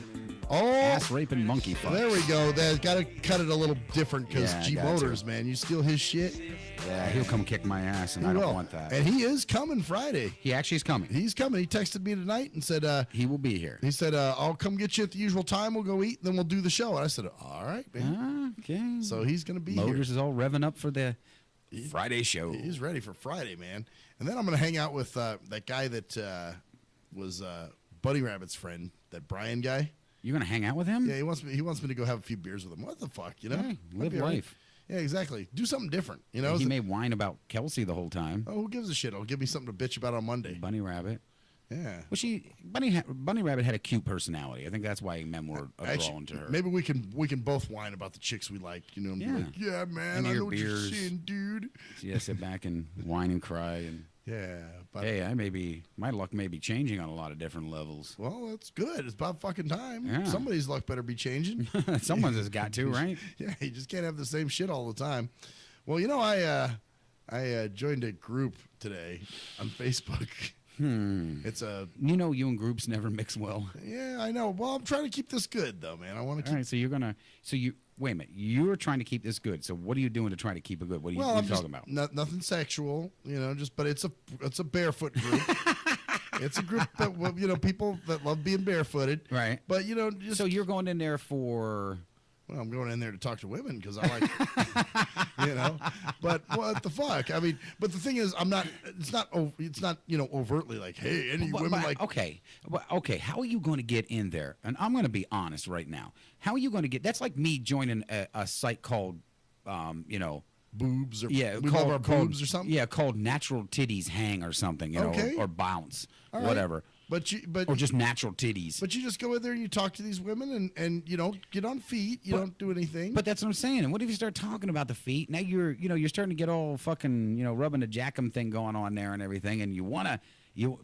ass-raping monkey fucks. There we go. They got to cut it a little different because Yeah, G got Motors, to. man. You steal his shit. Yeah, he'll come kick my ass, and He I don't will. want that. And he is coming Friday. He actually is coming. He's coming. He texted me tonight and said he will be here. He said, I'll come get you at the usual time. We'll go eat, then we'll do the show. And I said, all right, man. Okay. So he's going to be here. Motors is all revving up for the Friday show. He's ready for Friday, man. And then I'm going to hang out with that guy that was Buddy Rabbit's friend, that Brian guy. You're going to hang out with him? Yeah, he wants me to go have a few beers with him. What the fuck, you know? Hey, live That'd be all right. life. Yeah, exactly. Do something different, you know? And he may whine about Kelsey the whole time. Oh, who gives a shit? It'll give me something to bitch about on Monday. Bunny Rabbit. Yeah. Well, Bunny Rabbit had a cute personality. I think that's why men were drawn to her. Maybe we can both whine about the chicks we like, you know? And be like, yeah, man, And I your know what you're beers. saying, dude. So yeah, sit back and whine and cry and. Yeah, but hey, my luck may be changing on a lot of different levels. Well, that's good. It's about fucking time. Yeah. Somebody's luck better be changing. Someone's has got to, right? Yeah, you just can't have the same shit all the time. Well, you know, I joined a group today on Facebook. It's you and groups never mix well. Yeah, I know. Well, I'm trying to keep this good though, man. I want to keep. All right, wait a minute. You're trying to keep this good. So what are you doing to try to keep it good? What are you I'm talking about? Nothing sexual, you know. But it's a barefoot group. It's a group that people that love being barefooted, right? But so you're going in there for. Well, I'm going in there to talk to women because I like, But what the fuck? I mean, but the thing is, I'm not. It's not overtly like, hey, any women like. Okay. How are you going to get in there? And I'm going to be honest right now. How are you going to get? That's like me joining a site called you know, boobs or yeah, we love our boobs or something. Yeah, called natural titties hang or something, you know, or bounce, All right. whatever. But or just natural titties. But you just go in there and you talk to these women and you don't get on feet. You don't do anything. But that's what I'm saying. And what if you start talking about the feet? Now you're starting to get all fucking, rubbing the jackum thing going on there and everything. And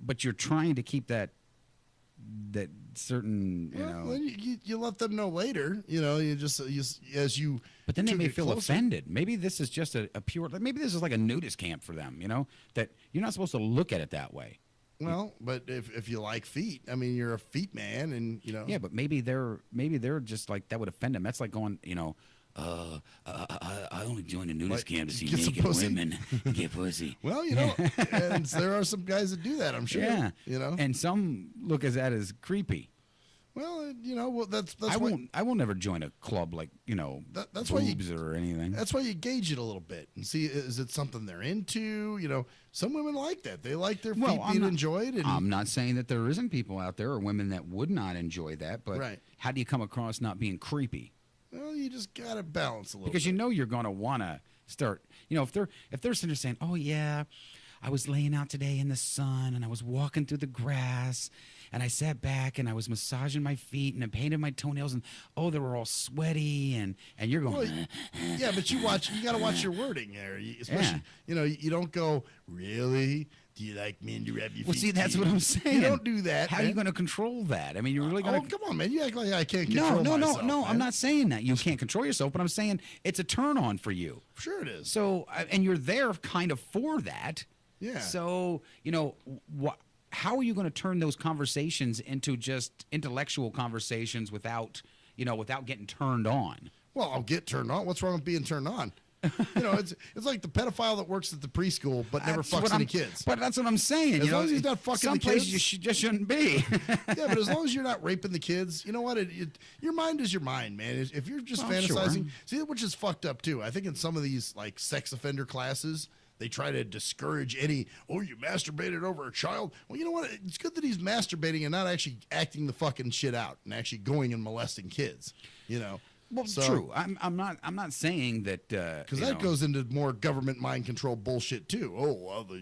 but you're trying to keep that certain, Then you let them know later. You just as you. But then they may feel offended. Maybe this is just a pure. Maybe this is like a nudist camp for them. That you're not supposed to look at it that way. Well, but if you like feet, I mean, you're a feet man, and Yeah, but maybe they're just like that would offend them. That's like going, I only joined a nudist camp to see naked women get pussy. Well, and there are some guys that do that, I'm sure. Yeah, and some look at that as creepy. Well, that's I will never join a club like that's boobs or anything. That's why you gauge it a little bit and see, is it something they're into? Some women like that. They like their feet being enjoyed. And I'm not saying that there isn't people out there or women that would not enjoy that, but how do you come across not being creepy? Well, you just gotta balance a little. Because you're gonna want to start. If they're sitting there saying, "Oh yeah, I was laying out today in the sun and I was walking through the grass and I sat back and I was massaging my feet and I painted my toenails and they were all sweaty and you're going." Well, yeah, but you got to watch your wording there. Especially, you don't go, "Really? Do you like men to rub your feet?" Well, see, that's what I'm saying. You don't do that. How are you going to control that? I mean, you're really going to. Oh, come on, man. You act like I can't control myself. No. Man. I'm not saying that you can't control yourself, but I'm saying it's a turn on for you. Sure it is. So, and you're there kind of for that. Yeah. So, how are you going to turn those conversations into just intellectual conversations without getting turned on? Well, I'll get turned on. What's wrong with being turned on? It's like the pedophile that works at the preschool but never fucks any kids. But that's what I'm saying. As long as he's not fucking some the kids. places you just shouldn't be. Yeah, but as long as you're not raping the kids, you know what? Your mind is your mind, man. If you're just fantasizing, see, which is fucked up too. I think in some of these like sex offender classes, they try to discourage any, you masturbated over a child. Well, you know what? It's good that he's masturbating and not actually acting the fucking shit out and actually going and molesting kids, Well, true. I'm not saying that because that goes into more government mind control bullshit too.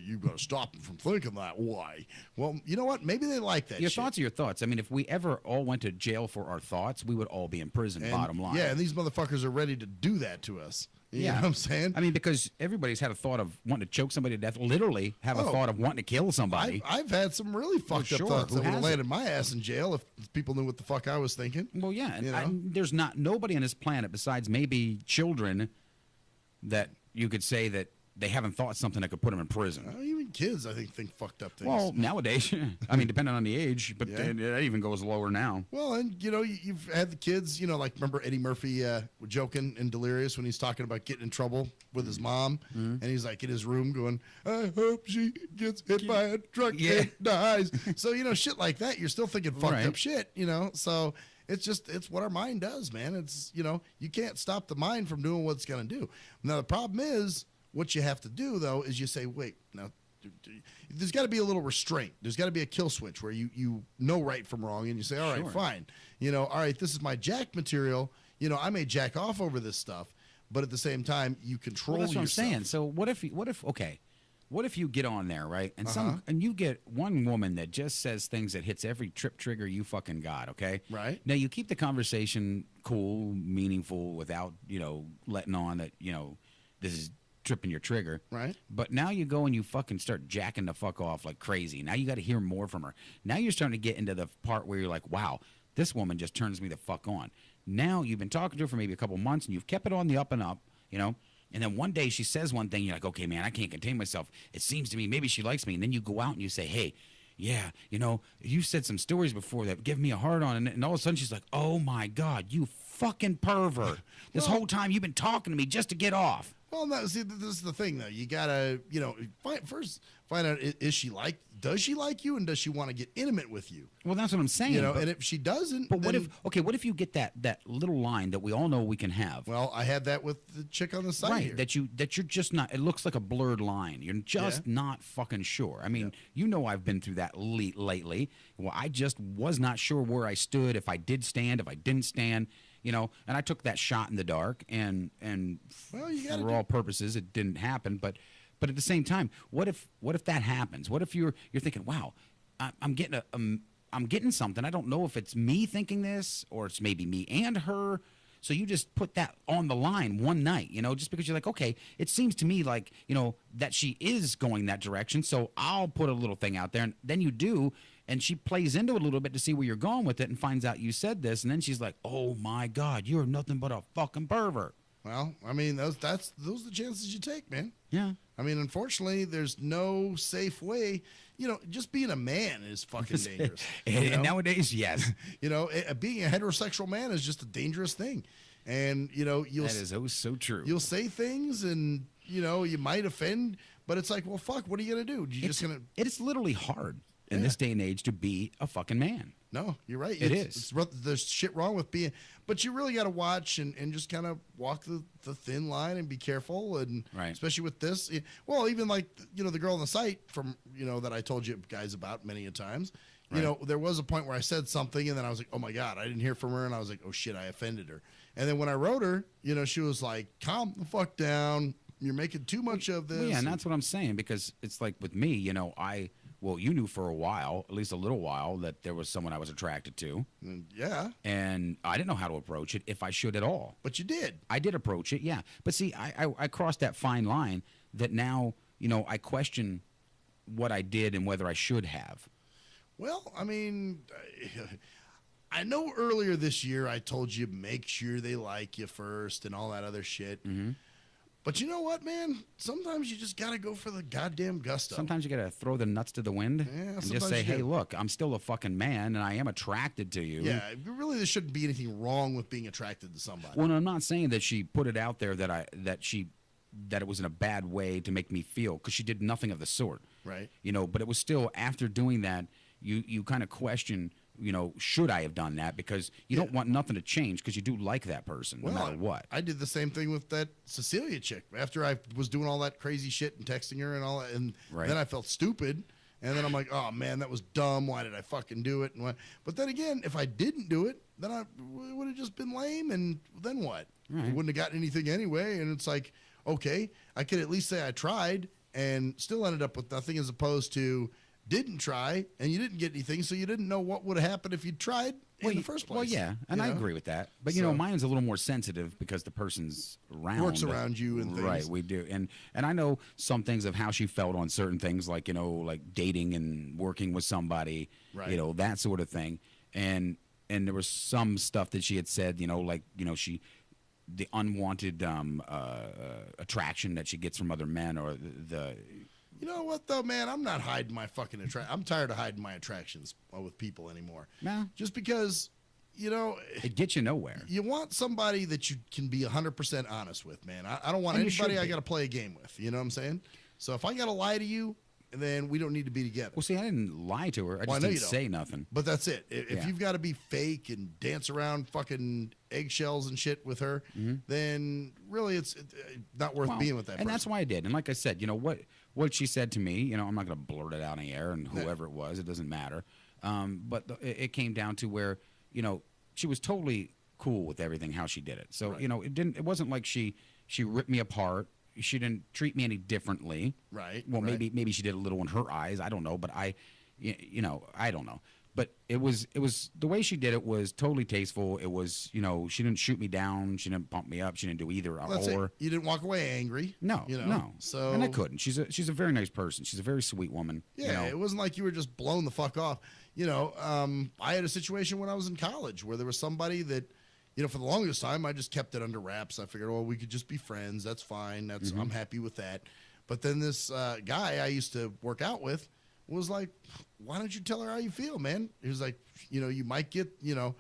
You got to stop them from thinking that. Why? Well, you know what? Maybe they like that. Your thoughts are your thoughts. I mean, if we ever all went to jail for our thoughts, we would all be in prison. Bottom line. Yeah, and these motherfuckers are ready to do that to us. You know what I'm saying? I mean, because everybody's had a thought of wanting to choke somebody to death. Literally, have a thought of wanting to kill somebody. I've had some really fucked up thoughts that would have landed my ass in jail if people knew what the fuck I was thinking. Well, yeah, and there's nobody on this planet besides maybe children that you could say that they haven't thought something that could put them in prison. Even kids, I think fucked up things. Well, nowadays, I mean, depending on the age, but that even goes lower now. Well, and you've had the kids, like remember Eddie Murphy joking in Delirious when he's talking about getting in trouble with his mom, and he's like in his room going, "I hope she gets hit by a truck and dies." So shit like that, you're still thinking fucked up shit, So it's what our mind does, man. It's you can't stop the mind from doing what it's gonna do. Now the problem is, what you have to do, though, is you say, wait, now, there's got to be a little restraint. There's got to be a kill switch where you know right from wrong, and you say, all right, fine. All right, this is my jack material. I may jack off over this stuff, but at the same time, you control yourself. That's what I'm saying. So what if you get on there, right, and you get one woman that just says things that hits every trip trigger you fucking got, okay? Right. Now, you keep the conversation cool, meaningful, without, letting on that, this is tripping your trigger. Right. But now you go and you fucking start jacking the fuck off like crazy. Now you got to hear more from her. Now you're starting to get into the part where you're like, wow, this woman just turns me the fuck on. Now you've been talking to her for maybe a couple months and you've kept it on the up and up, and then one day she says one thing, you're like, okay, man, I can't contain myself. It seems to me maybe she likes me. And then you go out and you say, hey, yeah, you said some stories before that give me a hard on. And all of a sudden she's like, oh my God, you fucking pervert. This whole time you've been talking to me just to get off. Well, no, see, this is the thing, though. You gotta, find out, does she like you, and does she want to get intimate with you? Well, that's what I'm saying. And if she doesn't, but what if you get that little line that we all know we can have? Well, I had that with the chick on the side right, here. That you're just not. It looks like a blurred line. You're just not fucking sure. I mean, I've been through that lately. Well, I just was not sure where I stood. If I did stand, if I didn't stand. you know, and I took that shot in the dark, and well, for all purposes, it didn't happen. But at the same time, what if that happens? What if you're thinking, wow, I'm getting something. I don't know if it's me thinking this or it's maybe me and her. So you just put that on the line one night, you know, just because you're like, okay, it seems to me like, you know, that she is going that direction. So I'll put a little thing out there, and then you do. And she plays into it a little bit to see where you're going with it and finds out you said this. And then she's like, oh, my God, you're nothing but a fucking pervert. Well, I mean, those are the chances you take, man. Yeah. I mean, unfortunately, there's no safe way. You know, just being a man is fucking dangerous. And nowadays, yes. You know, being a heterosexual man is just a dangerous thing. And, you know, that is so true. You'll say things and, you know, you might offend, but it's like, well, fuck, what are you going to do? You're just going to. It's literally hard in this day and age to be a fucking man. No, you're right. It is. There's shit wrong with being, but you really got to watch and just kind of walk the thin line and be careful. And especially with this, well, even like, you know, the girl on the site from, you know, that I told you guys about many a times, you know, there was a point where I said something and then I was like, oh my God, I didn't hear from her. And I was like, oh shit, I offended her. And then when I wrote her, you know, she was like, calm the fuck down. You're making too much of this. Well, yeah, and that's what I'm saying, because it's like with me, you know, well, you knew for a while, at least a little while, that there was someone I was attracted to. Yeah. And I didn't know how to approach it, if I should at all. But you did. I did approach it, yeah. But see, I crossed that fine line that now, you know, I question what I did and whether I should have. Well, I mean, I know earlier this year I told you make sure they like you first and all that other shit. Mm-hmm. But you know what, man? Sometimes you just got to go for the goddamn gusto. Sometimes you got to throw the nuts to the wind and just say, hey, look, I'm still a fucking man and I am attracted to you. Yeah, really there shouldn't be anything wrong with being attracted to somebody. Well, I'm not saying that she put it out there that it was in a bad way to make me feel, because she did nothing of the sort. Right. You know, but it was still, after doing that, you kind of question, you know, should I have done that? Because you don't want nothing to change, because you do like that person no matter what. I did the same thing with that Cecilia chick. After I was doing all that crazy shit and texting her and all that, and then I felt stupid. And then I'm like, oh, man, that was dumb. Why did I fucking do it? But then again, if I didn't do it, then it would have just been lame. And then what? Right. I wouldn't have gotten anything anyway. And it's like, okay, I could at least say I tried and still ended up with nothing, as opposed to didn't try and you didn't get anything, so you didn't know what would have happened if you tried in the first place. Well, yeah, and I agree with that. But, you know, mine's a little more sensitive because the person's around. Works around you and things. Right, we do. And I know some things of how she felt on certain things, like, you know, like dating and working with somebody, you know, that sort of thing. And there was some stuff that she had said, you know, like, you know, the unwanted attraction that she gets from other men, or the You know what, though, man? I'm not hiding my fucking attraction. I'm tired of hiding my attractions with people anymore. Nah. Just because, you know, it gets you nowhere. You want somebody that you can be 100% honest with, man. I don't want anybody I got to play a game with. You know what I'm saying? So if I got to lie to you, then we don't need to be together. Well, see, I didn't lie to her. I just didn't say nothing. But that's it. If you've got to be fake and dance around fucking eggshells and shit with her, then really it's not worth being with that person. And that's why I did. And like I said, you know, what she said to me, you know, I'm not going to blurt it out in the air, and whoever it was, it doesn't matter. But it came down to where, you know, she was totally cool with everything, how she did it. So, you know, it wasn't like she ripped me apart. She didn't treat me any differently. Right. Well, maybe she did a little in her eyes. I don't know, but you know, I don't know. But it was the way she did it was totally tasteful. It was, you know, she didn't shoot me down. She didn't pump me up. She didn't do either or. You didn't walk away angry. No, you know? No. So, and I couldn't. She's a very nice person. She's a very sweet woman. Yeah, you know? it wasn't like you were just blown the fuck off. You know, I had a situation when I was in college where there was somebody that, you know, for the longest time, I just kept it under wraps. I figured, oh, we could just be friends. That's fine. I'm happy with that. But then this guy I used to work out with was like, why don't you tell her how you feel, man? He was like, you know, you might get, you know,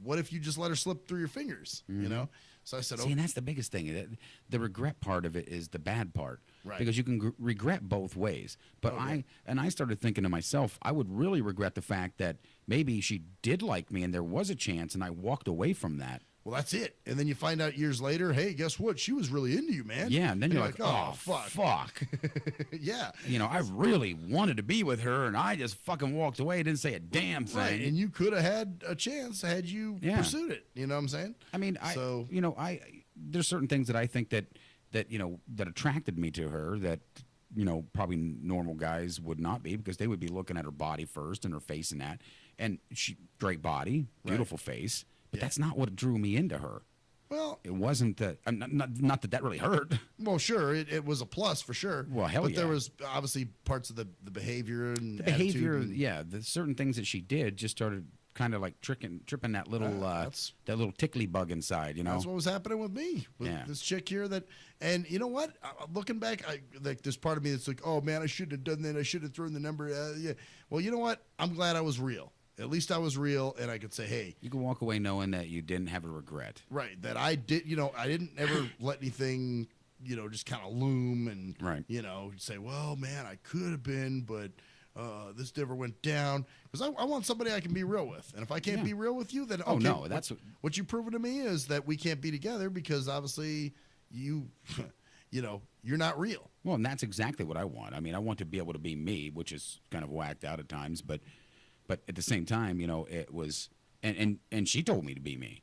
what if you just let her slip through your fingers, you know? So I said, see, and that's the biggest thing. The regret part of it is the bad part. Right. Because you can regret both ways. But I started thinking to myself, I would really regret the fact that maybe she did like me and there was a chance and I walked away from that. well, that's it. And then you find out years later, hey, guess what? She was really into you, man. Yeah, and then you're like, oh, fuck. Yeah. You know, I really wanted to be with her, and I just fucking walked away. Didn't say a damn thing. Right, and you could have had a chance had you pursued it. You know what I'm saying? I mean, there's certain things that I think that attracted me to her that, probably normal guys would not be, because they would be looking at her body first and her face and that. And great body, beautiful face. But that's not what drew me into her. Well, it wasn't that. Not that really hurt. Well, sure, it was a plus for sure. Well, hell but yeah. there was obviously parts of the behavior and the behavior. And, the certain things that she did just started kind of like tripping that little that little tickly bug inside. That's what was happening with me. With this chick here and you know what? Looking back, like there's part of me that's like, oh man, I shouldn't have done that. I should have thrown the number. Yeah. Well, you know what? I'm glad I was real. At least I was real, and I could say, hey. You can walk away knowing that you didn't have a regret. Right, that I did, I didn't ever let anything, just kind of loom and, say, well, man, I could have been, but this never went down. Because I want somebody I can be real with. And if I can't be real with you, then, okay. Oh, no, that's what you've proven to me is that we can't be together because obviously you, you're not real. Well, and that's exactly what I want. I mean, I want to be able to be me, which is kind of whacked out at times, but at the same time, it was, and she told me to be me,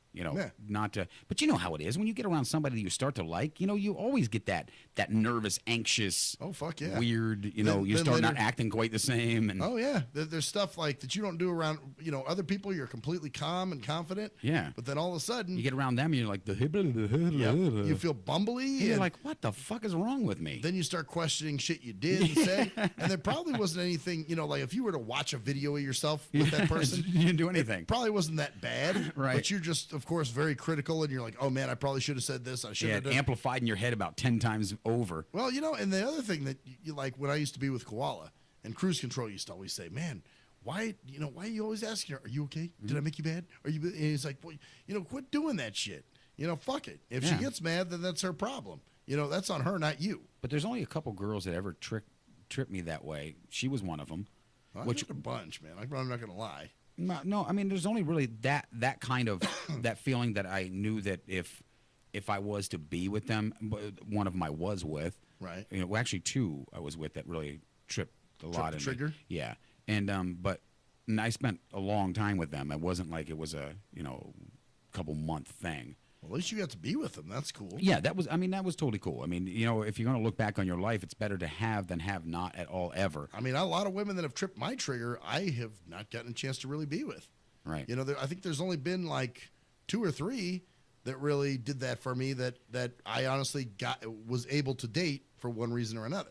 not to, but you know how it is when you get around somebody that you start to like, you always get that nervous, anxious, oh fuck yeah, weird, you start not acting quite the same, and oh yeah, there's stuff like that you don't do around, other people. You're completely calm and confident, but then all of a sudden you get around them, and you're like you feel bumbly, and you're like, what the fuck is wrong with me? Then you start questioning shit you did and say, and there probably wasn't anything, like if you were to watch a video of yourself with that person, you didn't do anything. It probably wasn't that bad, right? But you're just, of course, very critical, and you're like, oh man, I probably should have said this. I should have done. Amplified in your head about 10 times over. Well, and the other thing that you like, when I used to be with Koala and Cruise Control, used to always say, man, why are you always asking her, are you okay? Did I make you bad? Are you? And he's like, well, quit doing that shit. Fuck it. If she gets mad, then that's her problem. That's on her, not you. But there's only a couple girls that ever tripped me that way. She was one of them. Which a bunch, man. I'm not gonna lie. No, I mean, there's only really that kind of that feeling that I knew that if I was to be with them, one of them I was with, right? Well, actually two I was with that really tripped a lot. Trigger. Yeah, and I spent a long time with them. It wasn't like it was a couple month thing. Well, at least you got to be with them. That's cool. Yeah, that was totally cool. I mean, if you're going to look back on your life, it's better to have than have not at all ever. I mean, a lot of women that have tripped my trigger, I have not gotten a chance to really be with. Right. I think there's only been like 2 or 3 that really did that for me that I honestly was able to date for one reason or another.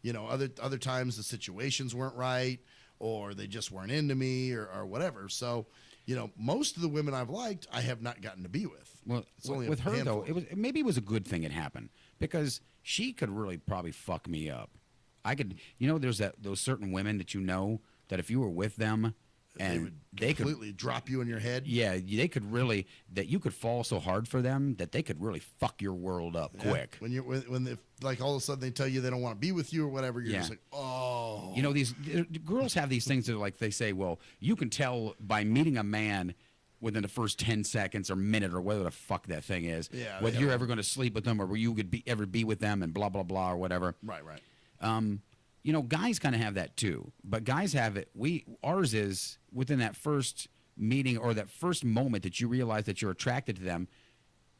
Other times the situations weren't right or they just weren't into me or whatever. So, most of the women I've liked, I have not gotten to be with. Well, with her though, maybe it was a good thing it happened because she could really probably fuck me up. I could, there's those certain women that that if you were with them, and they could completely drop you in your head. Yeah, they could really, that you could fall so hard for them that they could really fuck your world up quick. When like all of a sudden they tell you they don't want to be with you or whatever, you're just like, oh. These girls have these things that like they say, well, you can tell by meeting a man within the first 10 seconds or minute or whatever the fuck that thing is, whether you're ever going to sleep with them or where you could ever be with them and blah, blah, blah or whatever. Right. Guys kind of have that too, but guys have it. Ours is within that first meeting or that first moment that you realize that you're attracted to them.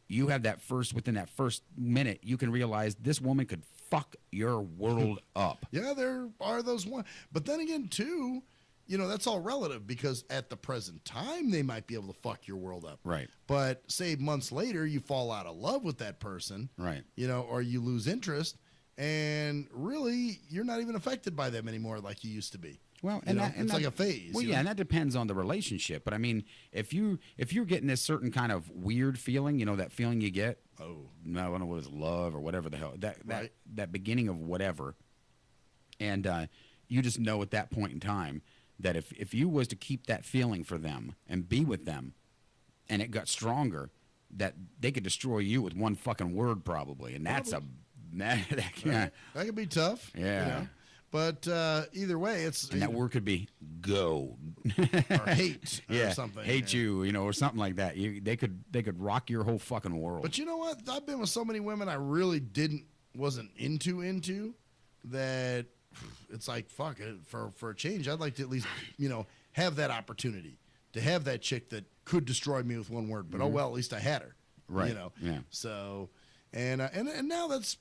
You have within that first minute, you can realize this woman could fuck your world up. Yeah, there are those ones. But then again, too, that's all relative because at the present time, they might be able to fuck your world up. Right. But say months later, you fall out of love with that person. Right. Or you lose interest. And really, you're not even affected by them anymore like you used to be. Well, it's like a phase. Well, yeah, and that depends on the relationship. But I mean, if you're getting this certain kind of weird feeling, that feeling you get. Oh, no, I don't know what it's love or whatever the hell that beginning of whatever, and you just know at that point in time that if you was to keep that feeling for them and be with them, and it got stronger, that they could destroy you with one fucking word probably, and that's that could be tough. Yeah. But either way, it's and that word could be go or hate or something. Hate you, or something like that. They could rock your whole fucking world. But you know what? I've been with so many women I really wasn't into that. It's like fuck it for a change. I'd like to at least have that opportunity to have that chick that could destroy me with one word. But oh well, at least I had her. Right. Yeah. So. And now that's,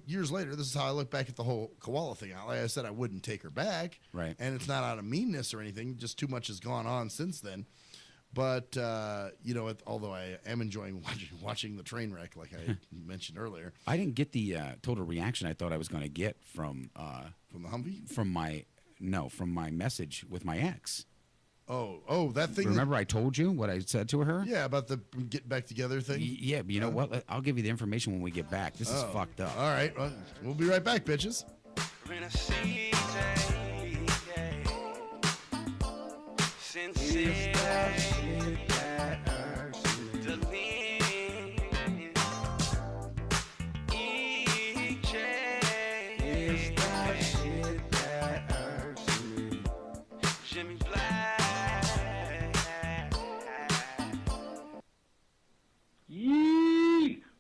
years later, this is how I look back at the whole koala thing. Like I said, I wouldn't take her back. Right. And it's not out of meanness or anything. Just too much has gone on since then. But, although I am enjoying watching the train wreck, like I mentioned earlier. I didn't get the total reaction I thought I was going to get from the Humvee? From my message with my ex. Oh, that thing. Remember I told you what I said to her? Yeah, about the get back together thing? Yeah, but you know what? I'll give you the information when we get back. This is fucked up. All right. Well, we'll be right back, bitches.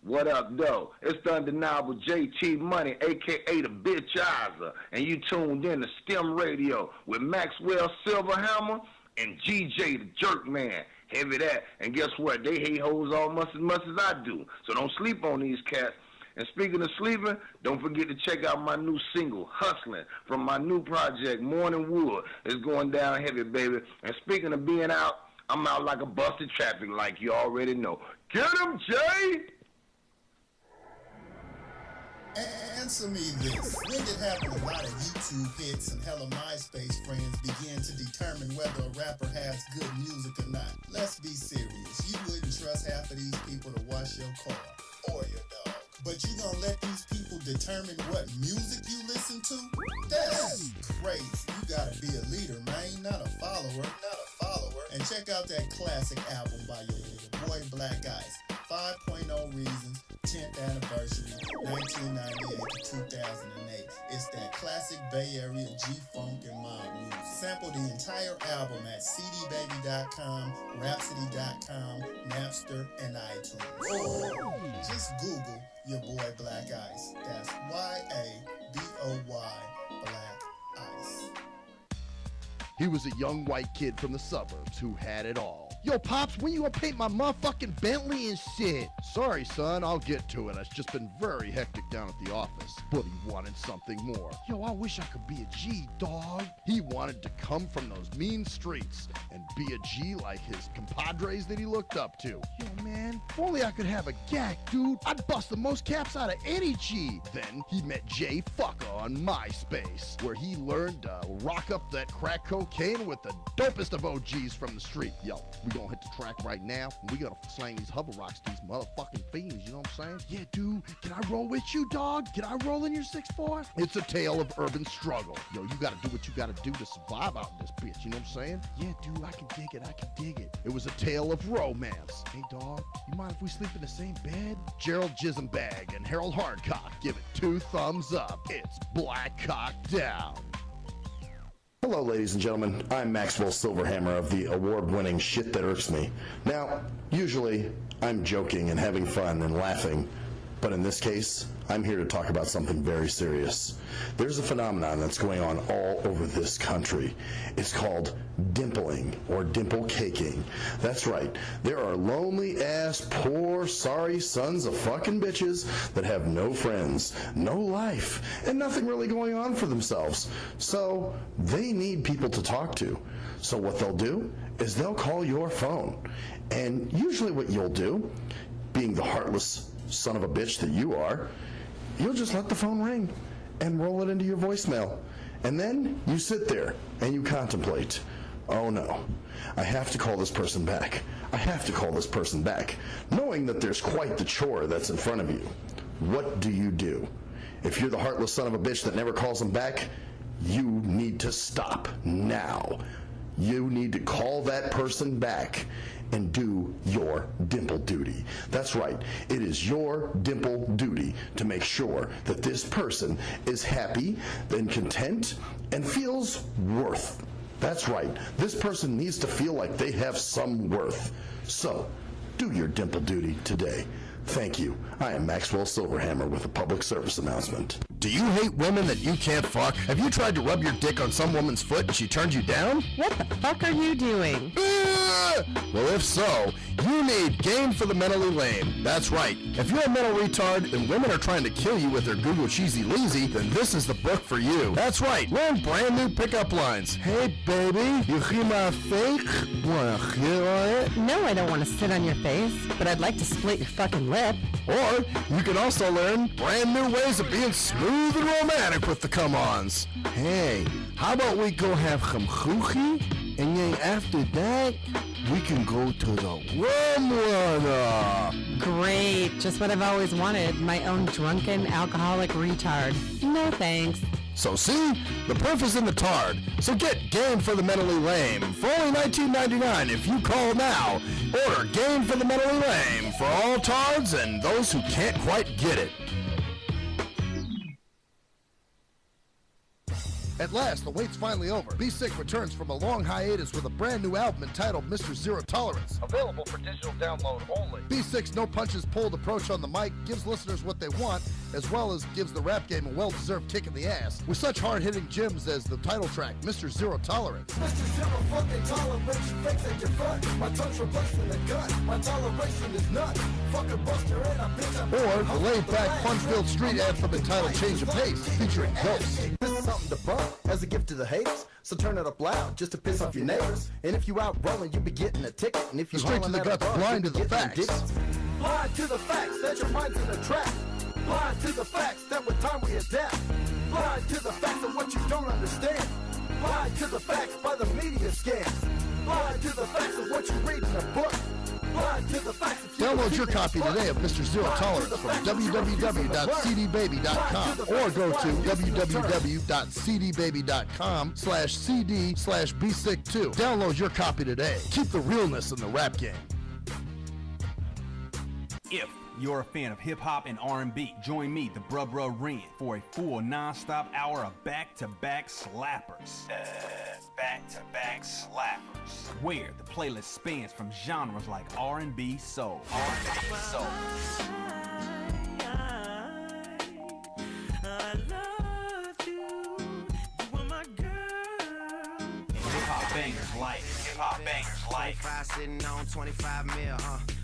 What up, though? It's the undeniable JT Money, a.k.a. the Bitchizer, and you tuned in to STIM Radio with Maxwell Silverhammer and GJ the Jerk Man. Heavy that. And guess what? They hate hoes almost as much as I do. So don't sleep on these cats. And speaking of sleeping, don't forget to check out my new single, Hustling, from my new project, Morning Wood. It's going down heavy, baby. And speaking of being out, I'm out like a busted traffic like you already know. Get him, Jay! Answer me this. When did having a lot of YouTube hits and hella MySpace friends begin to determine whether a rapper has good music or not? Let's be serious. You wouldn't trust half of these people to wash your car or your dog. But you gonna let these people determine what music you listen to? That's crazy. You gotta be a leader, man, not a follower. And check out that classic album by your boy Black Ice, 5.0 Reasons, 10th anniversary, 1998 to 2008. It's that classic Bay Area G-Funk and mob music. Sample the entire album at cdbaby.com, rhapsody.com, Napster, and iTunes. Or just Google your boy Black Ice. That's Y-A-B-O-Y, Black Ice. He was a young white kid from the suburbs who had it all. Yo, Pops, when you gonna paint my motherfucking Bentley and shit? Sorry, son, I'll get to it. It's just been very hectic down at the office. But he wanted something more. Yo, I wish I could be a G, dog. He wanted to come from those mean streets and be a G like his compadres that he looked up to. Yo, man, if only I could have a gack, dude. I'd bust the most caps out of any G. Then he met Jay Fucker on MySpace, where he learned to rock up that crack cocaine with the dopest of OGs from the street. Yo, we gonna hit the track right now, and we gonna slang these hover rocks to these motherfucking fiends, you know what I'm saying? Yeah, dude, can I roll with you, dog? Can I roll in your 6'4"? It's a tale of urban struggle. Yo, you gotta do what you gotta do to survive out in this bitch, you know what I'm saying? Yeah, dude, I can dig it. It was a tale of romance. Hey, dog, you mind if we sleep in the same bed? Gerald Jisenbag and Harold Hardcock give it 2 thumbs up. It's Black Cock Down. Hello, ladies and gentlemen. I'm Maxwell Silverhammer of the award-winning Shit That Irks Me. Now, usually, I'm joking and having fun and laughing, but in this case, I'm here to talk about something very serious. There's a phenomenon that's going on all over this country. It's called dimpling or dimple caking. That's right. There are lonely-ass, poor, sorry sons of fucking bitches that have no friends, no life, and nothing really going on for themselves. So they need people to talk to. So what they'll do is they'll call your phone. And usually what you'll do, being the heartless son of a bitch that you are, you'll just let the phone ring and roll it into your voicemail. And then you sit there and you contemplate, oh no, I have to call this person back. I have to call this person back, knowing that there's quite the chore that's in front of you. What do you do? If you're the heartless son of a bitch that never calls them back, you need to stop now. you need to call that person back and do your dimple duty. That's right. It is your dimple duty to make sure that this person is happy and content and feels worth. That's right. This person needs to feel like they have some worth. So, do your dimple duty today. Thank you. I am Maxwell Silverhammer with a public service announcement. Do you hate women that you can't fuck? Have you tried to rub your dick on some woman's foot and she turned you down? What the fuck are you doing? Well, if so, you need Game for the Mentally Lame. That's right. If you're a mental retard and women are trying to kill you with their Google Cheesy Leezy, then this is the book for you. That's right. Learn brand new pickup lines. Hey, baby, you hear my fake? Wanna hit on it? No, I don't want to sit on your face, but I'd like to split your fucking lip. Or you can also learn brand new ways of being smooth and romantic with the come-ons. Hey, how about we go have some choochie, and then after that, we can go to the rum runner. Great, just what I've always wanted, my own drunken alcoholic retard. No thanks. So see, the proof is in the tard. So get Game for the Mentally Lame for only $19.99 if you call now. Order Game for the Mentally Lame for all tards and those who can't quite get it. At last, the wait's finally over. Be Sick returns from a long hiatus with a brand new album entitled Mr. Zero Tolerance. Available for digital download only. Be Sick's no punches pulled approach on the mic gives listeners what they want, as well as gives the rap game a well-deserved kick in the ass, with such hard-hitting gems as the title track, Mr. Zero Tolerance. Mr. Zero fucking tolerance, you fakes at your front. My tongue's replacing the gun. My toleration is none. Fucking buster and a bitch. Or the laid-back, fun-filled street anthem entitled Change of Pace, featuring Ghost. This is something to bump as a gift to the haters. So turn it up loud just to piss off your neighbors. And if you out rolling, you be getting a ticket. And if you Straight to the guts, blind to the facts. Blind to the facts that your mind's in a trap. Blind to the facts that with time we adapt. Blind to the facts of what you don't understand. Blind to the facts by the media scams. Blind to the facts of what you read in a book. Blind to the facts of Download your copy today of Mr. Zero Tolerance from www.cdbaby.com or go to www.cdbaby.com/cd/bsick2. Download your copy today. Keep the realness in the rap game. If you're a fan of hip-hop and R&B, join me, the Bruh Ren, for a full non-stop hour of back-to-back slappers. Back-to-back slappers. Where the playlist spans from genres like R&B, soul. R&B, soul. Hip-hop bangers life. Hip-hop bangers life. 25 sitting on 25 mil,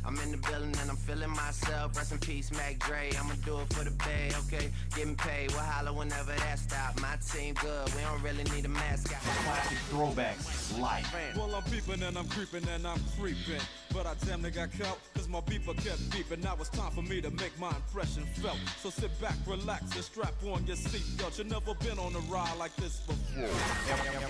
I'm in the building and I'm feeling myself. Rest in peace, Mac Dre. I'ma do it for the bay, okay? Getting paid, we'll holler whenever that stop. My team good, we don't really need a mascot. Classic throwbacks life. Well, I'm peeping and I'm creeping and I'm creeping. But I damn near got caught, cause my beeper kept beeping. Now it's time for me to make my impression felt. So sit back, relax, and strap on your seatbelt. You've never been on a ride like this before.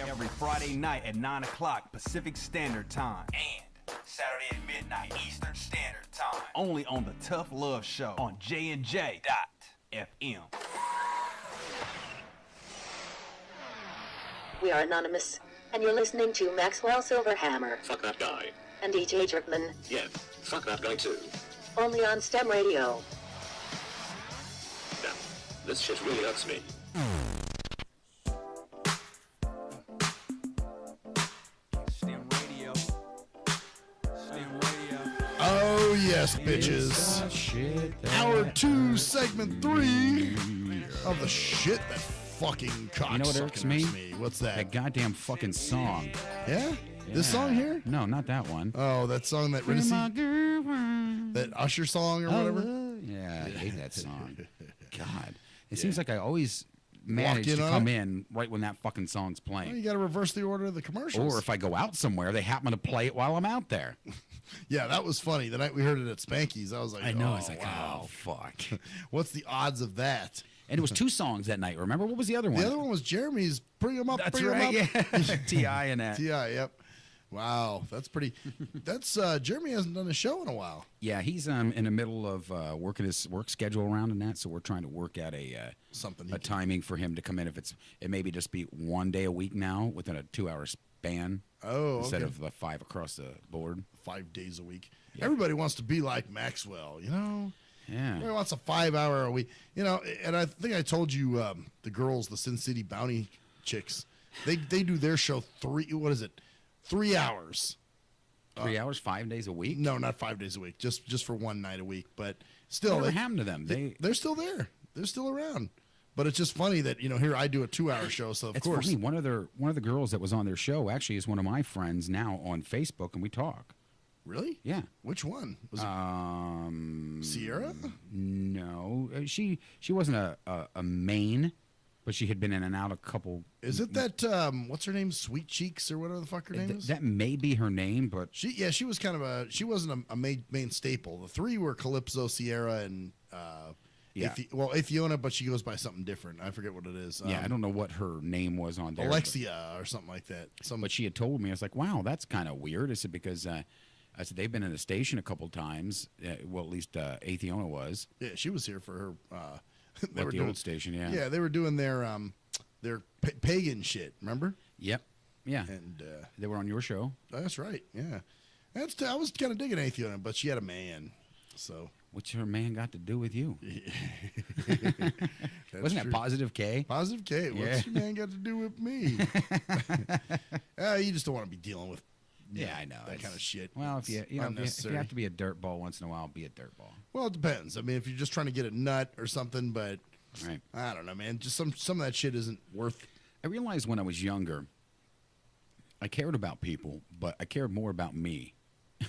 Every Friday night at 9 o'clock Pacific Standard Time. And Saturday at midnight Eastern Standard Time. Only on the Tough Love Show on JNJ.FM. We are anonymous, and you're listening to Maxwell Silverhammer. Fuck that guy. And DJ Jerkman. Yeah, fuck that guy too. Only on STEM Radio. Damn, this shit really hurts me. STIM Radio. STIM Radio. Oh, yes, bitches. Hour 2, segment 3 of the shit that fucking cocksuckers You know what irks me? What's that? That goddamn fucking song. Yeah? This song here? No, not that one. Oh, that song that that Usher song or whatever? Yeah, I hate that song. God. It seems like I always manage to come in right when that fucking song's playing. Well, you got to reverse the order of the commercials. Or if I go out somewhere, they happen to play it while I'm out there. Yeah, that was funny. The night we heard it at Spanky's, I was like, I know. Oh, I was like, wow. oh, fuck. What's the odds of that? And it was 2 songs that night. Remember? What was the other one? The other one was Jeremy's Bring 'Em Up, That's Bring 'Em right, Up. yeah. T.I. and that. T.I., yep. Wow, that's pretty. That's Jeremy hasn't done a show in a while. Yeah, he's in the middle of working his work schedule around and that, so we're trying to work out a timing for him to come in. If it maybe just be 1 day a week now within a 2 hour ban. Oh, instead okay. of the 5 across the board. 5 days a week. Yeah. Everybody wants to be like Maxwell, you know? Yeah. Everybody wants a 5-hour a week. You know, and I think I told you the girls, the Sin City Bounty chicks, they do their show 3 hours. 3 hours, 5 days a week? No, not 5 days a week. Just for one night a week. But still, whatever happened to them? They're still there. They're still around. But it's just funny that, you know, here I do a 2-hour show, so of course. Funny. One of the girls that was on their show actually is one of my friends now on Facebook, and we talk. Really? Yeah. Which one? Was it Sierra? No, she wasn't a main, but she had been in and out a couple. Is it that what's her name? Sweet Cheeks or whatever the fuck her name is? That may be her name, but she was kind of she wasn't a main staple. The 3 were Calypso, Sierra, and Atheona, but she goes by something different. I forget what it is. I don't know what her name was on there. Alexia or something like that. But she had told me, I was like, wow, that's kind of weird. I said, because I said, they've been in the station a couple times. Well, at least Atheona was. Yeah, she was here for her. They were the old station, yeah. Yeah, they were doing their pagan shit, remember? Yep. Yeah. And they were on your show. That's right, yeah. I was kind of digging Atheona, but she had a man, so. What's her man got to do with you? Wasn't that Positive K? Positive K. What's your man got to do with me? You just don't want to be dealing with I know. That kind of shit. Well, if you have to be a dirtball once in a while, be a dirtball. Well, it depends. I mean, if you're just trying to get a nut or something, but right. I don't know, man. Just some of that shit isn't worth. I realized when I was younger, I cared about people, but I cared more about me.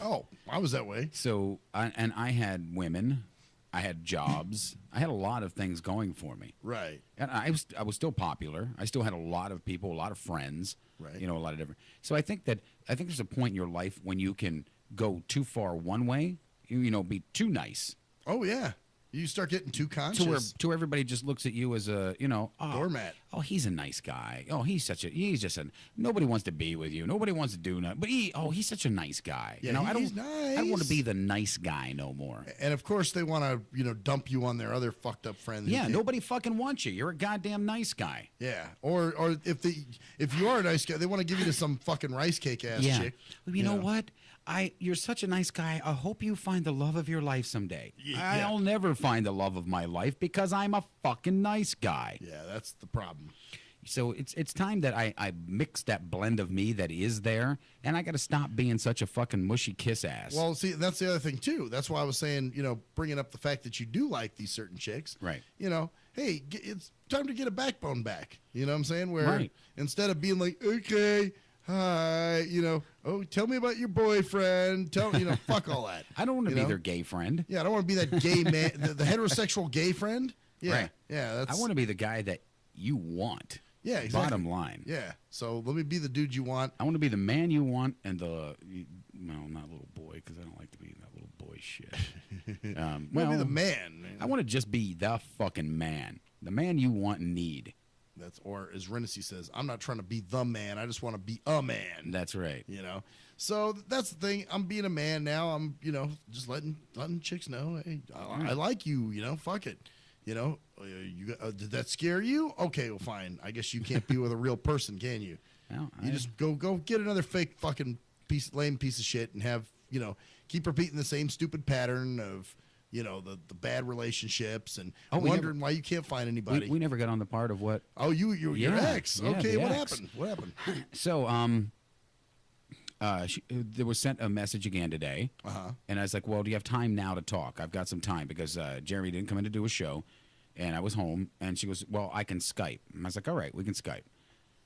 Oh, I was that way. So, I had women, I had jobs, I had a lot of things going for me. Right. And I was still popular. I still had a lot of people, a lot of friends. Right. You know, a lot of different. So I think there's a point in your life when you can go too far one way. You know, be too nice. Oh yeah. You start getting too conscious. To where everybody just looks at you as a, doormat. Oh, he's a nice guy. Oh, nobody wants to be with you. Nobody wants to do nothing. But he's such a nice guy. Yeah, he's nice. I don't want to be the nice guy no more. And of course they want to, dump you on their other fucked up friends. Yeah, nobody fucking wants you. You're a goddamn nice guy. Yeah. Or if you are a nice guy, they want to give you to some fucking rice cake ass chick. Well, you know what? You're such a nice guy. I hope you find the love of your life someday. Yeah. I'll never find the love of my life because I'm a fucking nice guy. Yeah, that's the problem. So it's time that I mix that blend of me that is there, and I got to stop being such a fucking mushy kiss ass. Well, see, that's the other thing too. That's why I was saying, bringing up the fact that you do like these certain chicks. Right. Hey, it's time to get a backbone back. You know what I'm saying? Where instead of being like, okay, hi, tell me about your boyfriend. Fuck all that. I don't want to be their gay friend. Yeah, I don't want to be that gay man, the heterosexual gay friend. Yeah, right. Yeah. I want to be the guy that you want. Yeah, exactly. Bottom line. Yeah. So let me be the dude you want. I want to be the man you want and not little boy, because I don't like to be that little boy shit. Be the man. I want to just be the fucking man. The man you want and need. Or as Renaissance says, I'm not trying to be the man. I just want to be a man. That's right. So that's the thing. I'm being a man now. I'm, just letting chicks know, hey, I like you. Fuck it. Did that scare you? Okay, well, fine. I guess you can't be with a real person, can you? Well, you just go get another fake fucking lame piece of shit and have, keep repeating the same stupid pattern of, the bad relationships and wondering why you can't find anybody. We never got on the part of what. Oh, your ex. Yeah, okay, what ex. happened? What happened? So, there was sent a message again today, and I was like, well, do you have time now to talk? I've got some time because Jeremy didn't come in to do a show, and I was home, and she goes, well, I can Skype. And I was like, all right, we can Skype.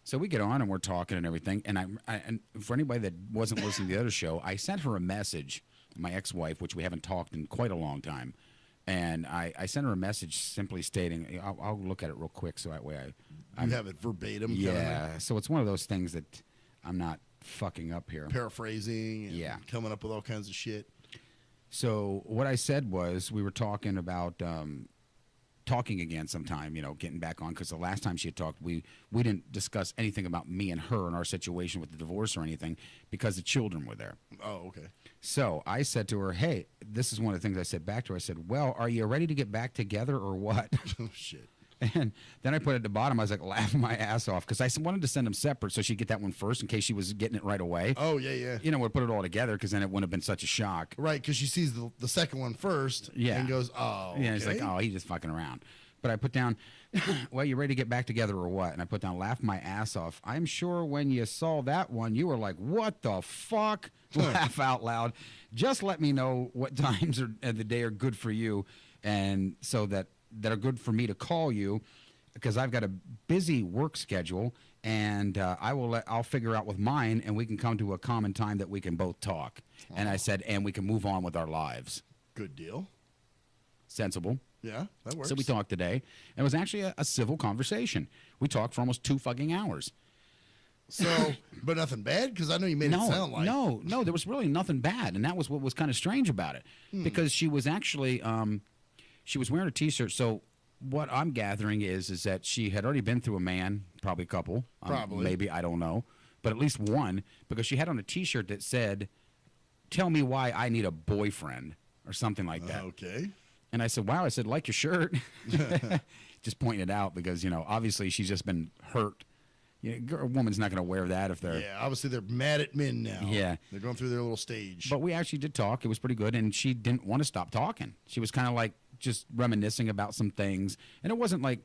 So we get on, and we're talking and everything, and and for anybody that wasn't listening to the other show, I sent her a message, my ex-wife, which we haven't talked in quite a long time, and I sent her a message simply stating, I'll look at it real quick so that way I have it verbatim. Yeah, so it's one of those things that I'm not fucking up here. Paraphrasing and coming up with all kinds of shit. So what I said was we were talking about talking again sometime, getting back on, because the last time she had talked, we didn't discuss anything about me and her and our situation with the divorce or anything because the children were there. Oh, okay. So I said to her, hey, this is one of the things I said back to her. I said, well, are you ready to get back together or what? Oh, shit. And then I put it at the bottom. I was like laughing my ass off because I wanted to send them separate so she'd get that one first in case she was getting it right away. Oh, yeah. You know, we'd put it all together because then it wouldn't have been such a shock. Right, because she sees the second one first and goes, oh, okay. Yeah, it's like, oh, he's just fucking around. But I put down, well, you ready to get back together or what? And I put down, laugh my ass off. I'm sure when you saw that one, you were like, what the fuck? Laugh out loud. Just let me know what times of the day are good for you and so that are good for me to call you because I've got a busy work schedule and I'll figure out with mine and we can come to a common time that we can both talk. Wow. And I said, and we can move on with our lives. Good deal. Sensible. Yeah, that works. So we talked today. And it was actually a civil conversation. We talked for almost 2 fucking hours. So, but nothing bad? Because I know you made it sound like. No, there was really nothing bad. And that was what was kind of strange about it. Because she was actually, she was wearing a T-shirt. So what I'm gathering is that she had already been through a man, probably a couple. Probably. Maybe, I don't know. But at least one. Because she had on a T-shirt that said, tell me why I need a boyfriend. Or something like that. Okay. And I said, wow, I said, like your shirt. Just pointing it out because, you know, obviously she's just been hurt. You know, a woman's not going to wear that if they're... Yeah, obviously they're mad at men now. Yeah. They're going through their little stage. But we actually did talk. It was pretty good. And she didn't want to stop talking. She was kind of like just reminiscing about some things. And it wasn't like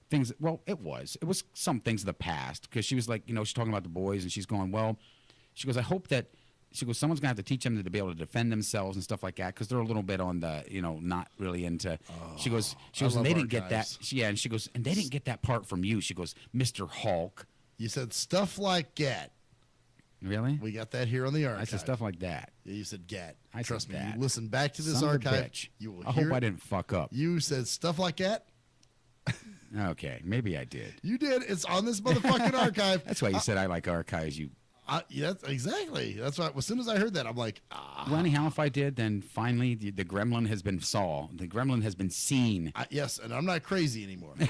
things... Well, it was. It was some things of the past. Because she was like, you know, she's talking about the boys. And she's going, well... She goes, I hope that... She goes, someone's going to have to teach them to be able to defend themselves and stuff like that because they're a little bit on the, you know, not really into. She goes, and they didn't get that. And she goes, and they didn't get that part from you. She goes, Mr. Hulk. You said stuff like gat. Really? We got that here on the archive. I said stuff like that. Yeah, you said gat. Trust me. That. You listen back to this Son archive. Bitch. You will I hear hope I didn't fuck up. You said stuff like that. Okay, maybe I did. You did. It's on this motherfucking archive. That's why you said I like archives. You. Yeah, exactly. That's why. As soon as I heard that, I'm like, Well, anyhow, if I did, then finally the gremlin has been saw. The gremlin has been seen. Yes, and I'm not crazy anymore. You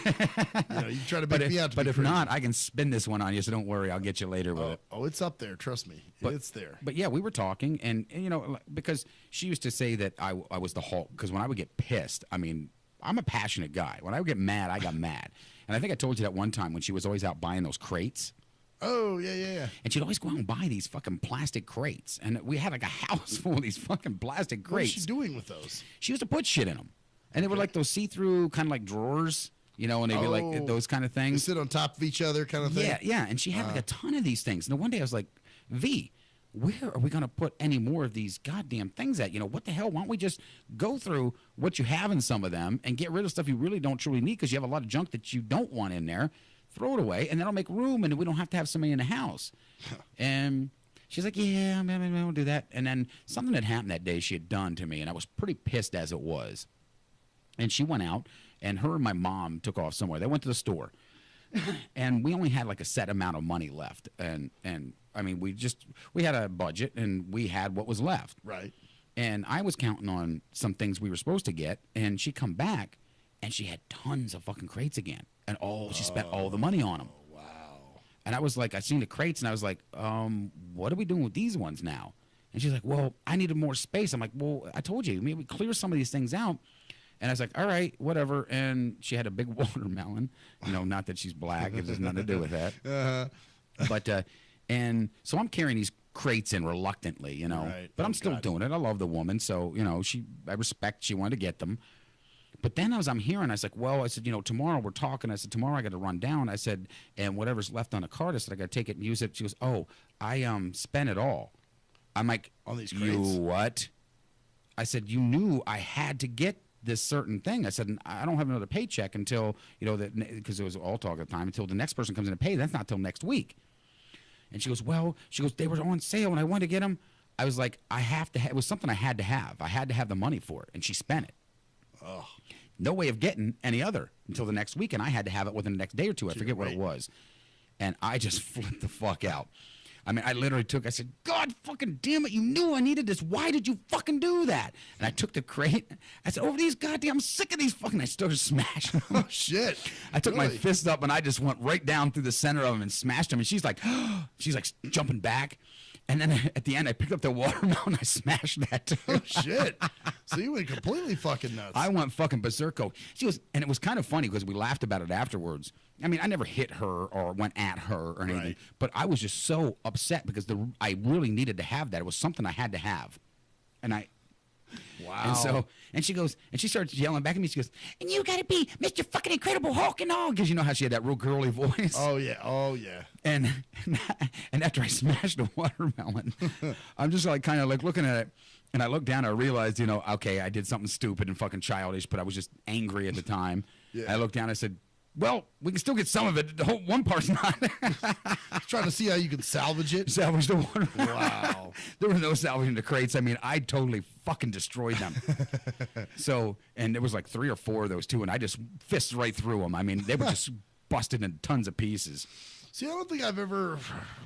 know, you try to make me out to be But if crazy. not, I can spin this one on you, so don't worry. I'll get you later with it. Oh, it's up there. Trust me. It's there. But yeah, we were talking, and you know, because she used to say that I was the Hulk, because when I would get pissed, I mean, I'm a passionate guy. When I would get mad, I got mad. And I think I told you that one time when she was always out buying those crates. Oh, yeah. And she'd always go out and buy these fucking plastic crates. And we had like a house full of these fucking plastic crates. What is she doing with those? She used to put shit in them. And they were like those see-through kind of like drawers, you know, and they'd be like those kind of things. They sit on top of each other kind of thing? Yeah. And she had like a ton of these things. And then one day I was like, V, where are we going to put any more of these goddamn things at? You know, what the hell? Why don't we just go through what you have in some of them and get rid of stuff you really don't truly need because you have a lot of junk that you don't want in there. Throw it away, and that'll make room, and we don't have to have somebody in the house. And she's like, yeah, we'll do that. And then something had happened that day she had done to me, and I was pretty pissed as it was. And she went out, and her and my mom took off somewhere. They went to the store. And we only had like a set amount of money left. And I mean, we had a budget, and we had what was left. Right. And I was counting on some things we were supposed to get, and she come back, and she had tons of fucking crates again. And she spent all the money on them. Wow. And I was like, I seen the crates, and I was like, what are we doing with these ones now? And she's like, well, I needed more space. I'm like, well, I told you, maybe clear some of these things out. And I was like, all right, whatever. And she had a big watermelon. You know, not that she's black. It has nothing to do with that. But, and so I'm carrying these crates in reluctantly, you know. Right. But I'm still doing it. I love the woman. So, you know, I respect she wanted to get them. But then I'm hearing, I was like, well, I said, you know, tomorrow we're talking. I said, tomorrow I got to run down. I said, and whatever's left on the card, I said, I got to take it and use it. She goes, oh, I spent it all. I'm like, on these crates? You what? I said, you knew I had to get this certain thing. I said, I don't have another paycheck until, you know, because it was all talk at the time, until the next person comes in to pay. That's not till next week. And she goes, well, they were on sale and I wanted to get them. I was like, it was something I had to have. I had to have the money for it. And she spent it. Oh. No way of getting any other until the next week, and I had to have it within the next day or two. I forget what it was. And I just flipped the fuck out. I mean, I literally I said, God fucking damn it, you knew I needed this. Why did you fucking do that? And I took the crate. I said, over these goddamn, I'm sick of these fucking, I started smashing them. Oh, shit. I took my fist up, and I just went right down through the center of them and smashed them. And she's like jumping back. And then at the end, I picked up the watermelon. I smashed that too. Oh, shit. So you went completely fucking nuts. I went fucking berserko. She was, and it was kind of funny because we laughed about it afterwards. I mean, I never hit her or went at her or anything, Right. but I was just so upset because I really needed to have that. It was something I had to have. And Wow. And she goes, and she starts yelling back at me. She goes, and you got to be Mr. fucking Incredible Hulk and all. Because you know how she had that real girly voice. Oh, yeah. Oh, yeah. And after I smashed the watermelon, I'm just like kind of like looking at it. And I looked down, I realized, you know, okay, I did something stupid and fucking childish, but I was just angry at the time. Yeah. I looked down, I said, well, we can still get some of it. The whole one part's not. Trying to see how you can salvage it. Salvage the water. Wow. There was no salvaging the crates. I mean, I totally fucking destroyed them. So, and there was like 3 or 4 of those too, and I just fisted right through them. I mean, they were just busted in tons of pieces. See, I don't think I've ever,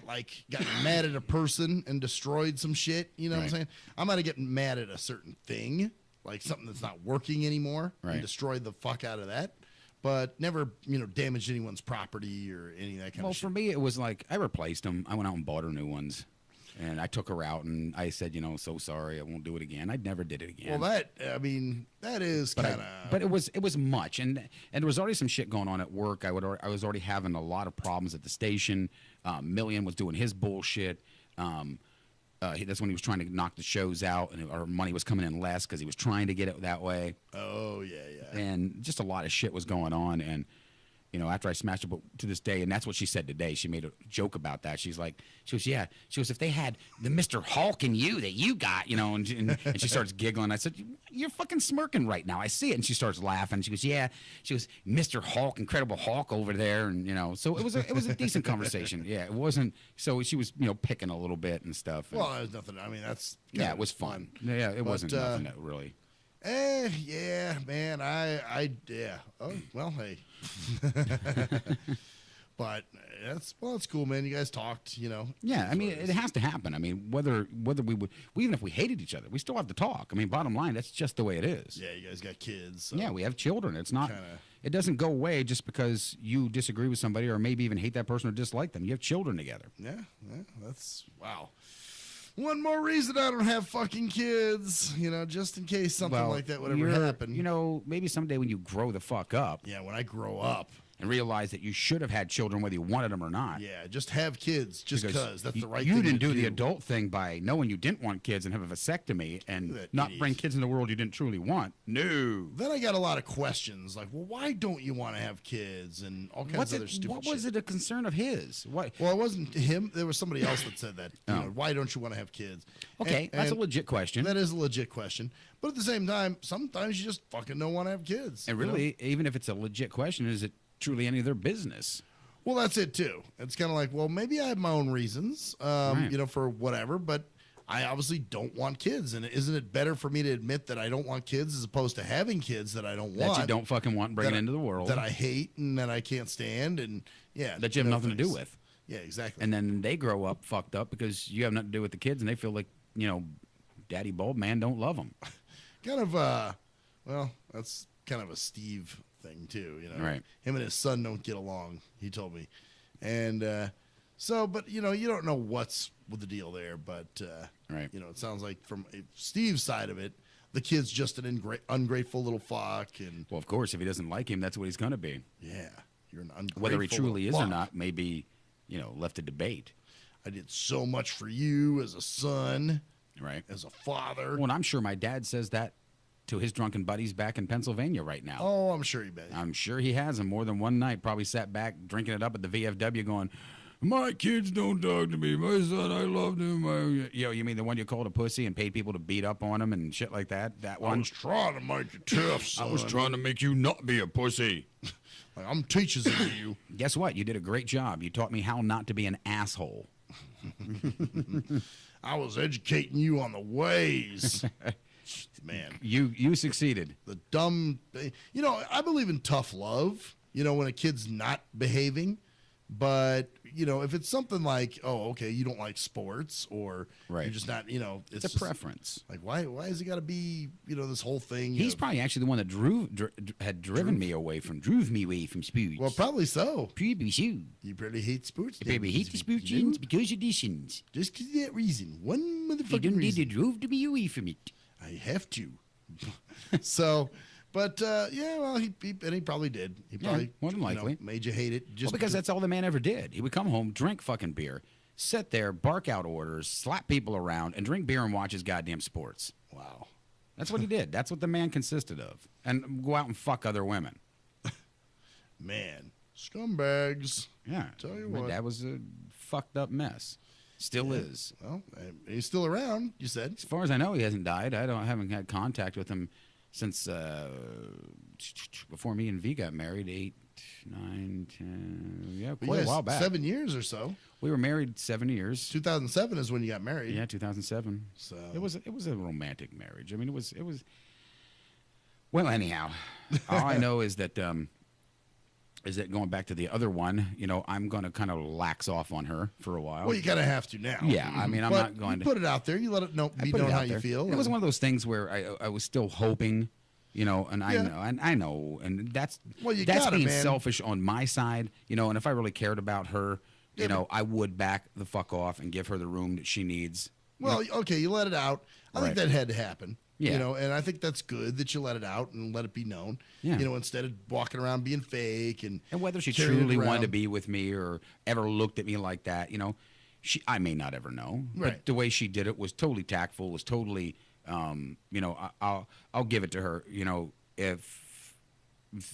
like, gotten mad at a person and destroyed some shit. You know what I'm saying? I might have gotten mad at a certain thing, like something that's not working anymore, and destroyed the fuck out of that. But never, you know, damaged anyone's property or any of that kind of shit. Well, for me, it was like I replaced them. I went out and bought her new ones. And I took her out, and I said, you know, so sorry, I won't do it again. I never did it again. Well, that is kind of. But it was much, and there was already some shit going on at work. I was already having a lot of problems at the station. Million was doing his bullshit. That's when he was trying to knock the shows out, and our money was coming in less because he was trying to get it that way. Oh yeah, yeah. And just a lot of shit was going on, and. You know, after I smashed it, but to this day, and that's what she said today. She made a joke about that. She goes, yeah. She goes, if they had the Mr. Hulk in you that you got, you know, and she starts giggling. I said, you're fucking smirking right now. I see it. And she starts laughing. She goes, yeah. She goes, Mr. Hulk, Incredible Hulk over there, and you know, so it was a decent conversation. Yeah, it wasn't. So she was, you know, picking a little bit and stuff. And, well, there's nothing. I mean, that's it was fun. Yeah, it wasn't nothing that really. Yeah, man. Yeah. Oh, well, hey. But that's cool, man. You guys talked, you know. Yeah, I mean, it has to happen. I mean, whether we would, even if we hated each other, we still have to talk. I mean, bottom line, that's just the way it is. Yeah, you guys got kids. So yeah, we have children. It's not. It doesn't go away just because you disagree with somebody or maybe even hate that person or dislike them. You have children together. Yeah, that's wow. One more reason I don't have fucking kids, you know, just in case something like that would ever happen. You know, maybe someday when you grow the fuck up. Yeah, when I grow up. And realize that you should have had children whether you wanted them or not. Yeah, just have kids just because that's the right thing to do. You didn't do the adult thing by knowing you didn't want kids and have a vasectomy and not bring kids in the world you didn't truly want. No. Then I got a lot of questions like, well, why don't you want to have kids and all kinds of other stupid What was it a concern of his? Why? Well, it wasn't him. There was somebody else that said that. You know, why don't you want to have kids? Okay, that's a legit question. That is a legit question. But at the same time, sometimes you just fucking don't want to have kids. And really, even if it's a legit question, is it truly any of their business? Well, that's it too. It's kind of like, well, maybe I have my own reasons, you know, for whatever, but I obviously don't want kids. And isn't it better for me to admit that I don't want kids as opposed to having kids that I don't want? That you don't fucking want bringing into the world. That I hate and that I can't stand and, yeah. That you have nothing to do with. Yeah, exactly. And then they grow up fucked up because you have nothing to do with the kids and they feel like, you know, Daddy Bulb Man don't love them. Kind of, well, that's kind of a Steve thing too, you know. Right. Him and his son don't get along, he told me. And so, but you know, you don't know what's with the deal there, but right. You know, it sounds like from Steve's side of it, the kid's just an ungrateful little fuck. And well, of course, if he doesn't like him, that's what he's going to be. Yeah, you're an ungrateful. Whether he truly is fuck. or not, may be, you know, left to debate. I did so much for you as a son, right? As a father. Well, and I'm sure my dad says that to his drunken buddies back in Pennsylvania right now. Oh, I'm sure he bet. I'm sure he has, and more than one night probably sat back drinking it up at the VFW going, my kids don't talk to me. My son, I love him. Yo, you mean the one you called a pussy and paid people to beat up on him and shit like that? That one? I was trying to make you tough, son. I was trying to make you not be a pussy. Like, I'm teaching it to you. Guess what? You did a great job. You taught me how not to be an asshole. I was educating you on the ways. Man, you succeeded. The dumb, you know, I believe in tough love. You know, when a kid's not behaving, But, you know, if it's something like, oh, okay, you don't like sports or Right. you're just not, you know, It's a just preference. Like, why has it got to be, you know, this whole thing? He's of- probably actually the one that drove me away from sports. Well, probably so. Probably so. You probably hate sports. You probably hate the sports you know? because of these sins. Just because of that reason. One You motherfucking don't need to reason. drove to be away from it. I have to. So, but, yeah, well, he probably did. He Yeah, probably more than likely. made you hate it. Just Well, because that's all the man ever did. He would come home, drink fucking beer, sit there, bark out orders, slap people around, and drink beer and watch his goddamn sports. Wow. That's what he did. That's what the man consisted of. And go out and fuck other women. Man, scumbags. Yeah. Tell you My what. dad was a fucked up mess. Still is. Well, he's still around, you said. As far as I know, he hasn't died. I haven't had contact with him since before me and V got married, 8, 9, 10, yeah, But quite you a while guys, back. 7 years or so. We were married 7 years. 2007 is when you got married. Yeah, 2007. So it was a romantic marriage. I mean, it was. Well, anyhow, all I know is that going back to the other one, you know, I'm going to kind of lax off on her for a while. Well, you kind of have to now. Yeah, I mean, I'm But not going you to put it out there. You let it know, I be put it known out how you there. feel. It was one of those things where I was still hoping, you know, and I know, and that's Well, you that's gotta, being man. selfish on my side, you know. And if I really cared about her, you know, I would back the fuck off and give her the room that she needs. Well, okay, you let it out. I think Right. that had to happen. Yeah. You know, and I think that's good that you let it out and let it be known. Yeah. You know, instead of walking around being fake and whether she carrying it truly wanted to around. be with me or ever looked at me like that, you know, I may not ever know. Right. But the way she did it was totally tactful. Was totally, you know, I'll give it to her. You know, if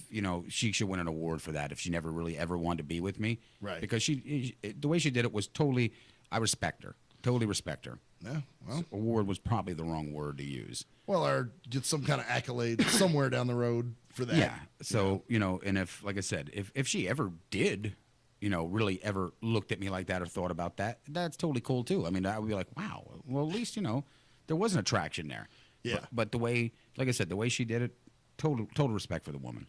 you know, she should win an award for that if she never really ever wanted to be with me. Right. Because the way she did it was totally. I respect her. Totally respect her. Yeah. Well, award was probably the wrong word to use. Well, or get some kind of accolade somewhere down the road for that. Yeah. So, you know, and if, like I said, if she ever did, you know, really ever looked at me like that or thought about that, that's totally cool too. I mean, I would be like, wow, well, at least, you know, there was an attraction there. Yeah. But the way, like I said, the way she did it, total respect for the woman.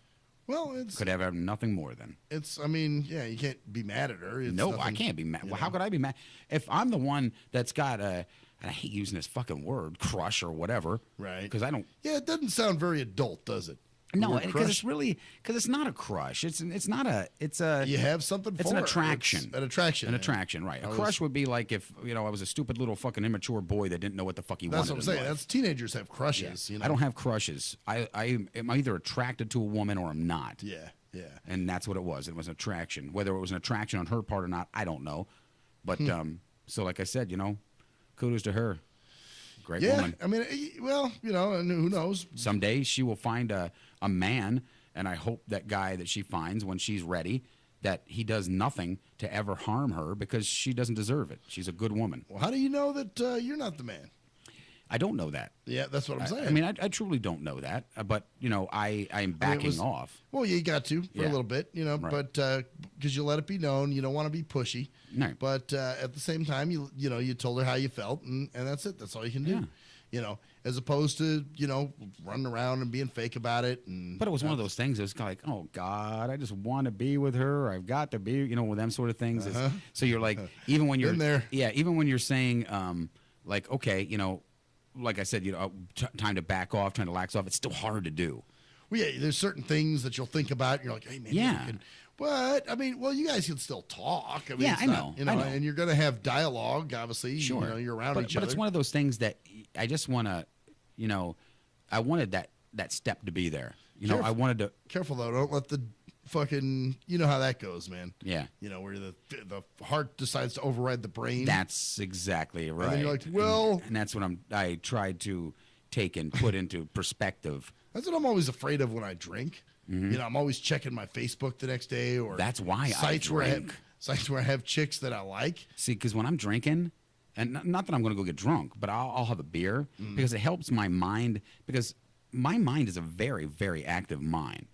Well, it's Could have nothing more than. it's. I mean, yeah, you can't be mad at her. It's No, I nothing- can't be mad. you Well, how know. could I be mad? If I'm the one that's got a, and I hate using this fucking word, crush or whatever. Right. Because I don't. Yeah, it doesn't sound very adult, does it? The No, word because crush? it's really it's not a crush. It's not a. It's a. You have something It's for an her. attraction. It's an attraction. An yeah. attraction, right? I A was- crush would be like if I was a stupid little fucking immature boy that didn't know what the fuck he That's wanted. what I'm in saying. life. That's teenagers have crushes. Yeah. You know? I don't have crushes. I am either attracted to a woman or I'm not. Yeah, yeah. And that's what it was. It was an attraction. Whether it was an attraction on her part or not, I don't know. But so like I said, you know, kudos to her. Great Yeah, woman. I mean, well, you know, and who knows? Someday she will find a man, and I hope that guy that she finds when she's ready, that he does nothing to ever harm her because she doesn't deserve it. She's a good woman. Well, how do you know that you're not the man? I don't know that. Yeah, that's what I'm saying. I mean, I truly don't know that. But, you know, I'm backing was- off. Well, you got to for Yeah. a little bit, you know, Right. but because you let it be known, you don't want to be pushy. No. But at the same time, you know, you told her how you felt, and that's it. That's all you can do. Yeah. You know, as opposed to running around and being fake about it. And But it was one of those things. It was kind of like, oh God, I just want to be with her. I've got to be, you know, with them sort of things. It's- So you're like, even when you're Been there. yeah, even when you're saying, like, okay, you know, like I said, you know, time to back off, trying to lax off. It's still hard to do. Well, yeah, there's certain things that you'll think about, and you're like, hey, man, Yeah. But I mean, well, you guys can still talk. I mean, Yeah, it's I not- know, You know, I know. and you're going to have dialogue. Obviously, Sure, you know, you're around but each other. it's one of those things that I just want to, you know, I wanted that step to be there. You know, I wanted to. Careful though, don't let the fucking. You know how that goes, man. Yeah. You know where the heart decides to override the brain. That's exactly right. And then you're like, well, and that's what I tried to take and put into perspective. that's what I'm always afraid of when I drink. Mhm. You know, I'm always checking my Facebook the next day, or That's why I sites where drink. sites where I have chicks that I like. See, because when I'm drinking, and not that I'm going to go get drunk, but I'll have a beer because it helps my mind. Because my mind is a very, very active mind,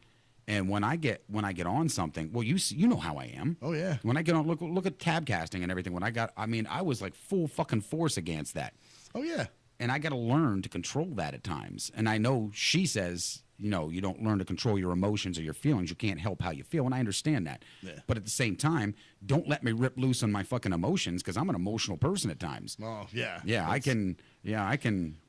and when I get on something, well, you know how I am. Oh yeah. When I get on, look at tab casting and everything. I was like full fucking force against that. Oh yeah. And I got to learn to control that at times. And I know she says, you don't learn to control your emotions or your feelings, you can't help how you feel, and I understand that. Yeah. But at the same time, don't let me rip loose on my fucking emotions, because I'm an emotional person at times. Oh, yeah. Yeah, I can.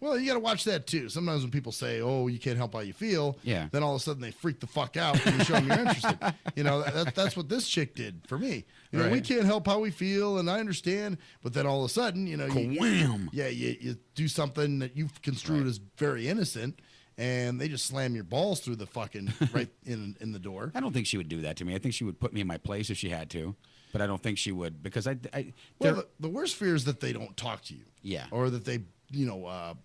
Well, you got to watch that too. Sometimes when people say, "Oh, you can't help how you feel," then all of a sudden they freak the fuck out when you show them you're interested. That's what this chick did for me. We can't help how we feel, and I understand. But then all of a sudden, you do something that you've construed as very innocent, and they just slam your balls through the fucking right in the door. I don't think she would do that to me. I think she would put me in my place if she had to, but I don't think she would, because the worst fear is that they don't talk to you. Yeah. Or that they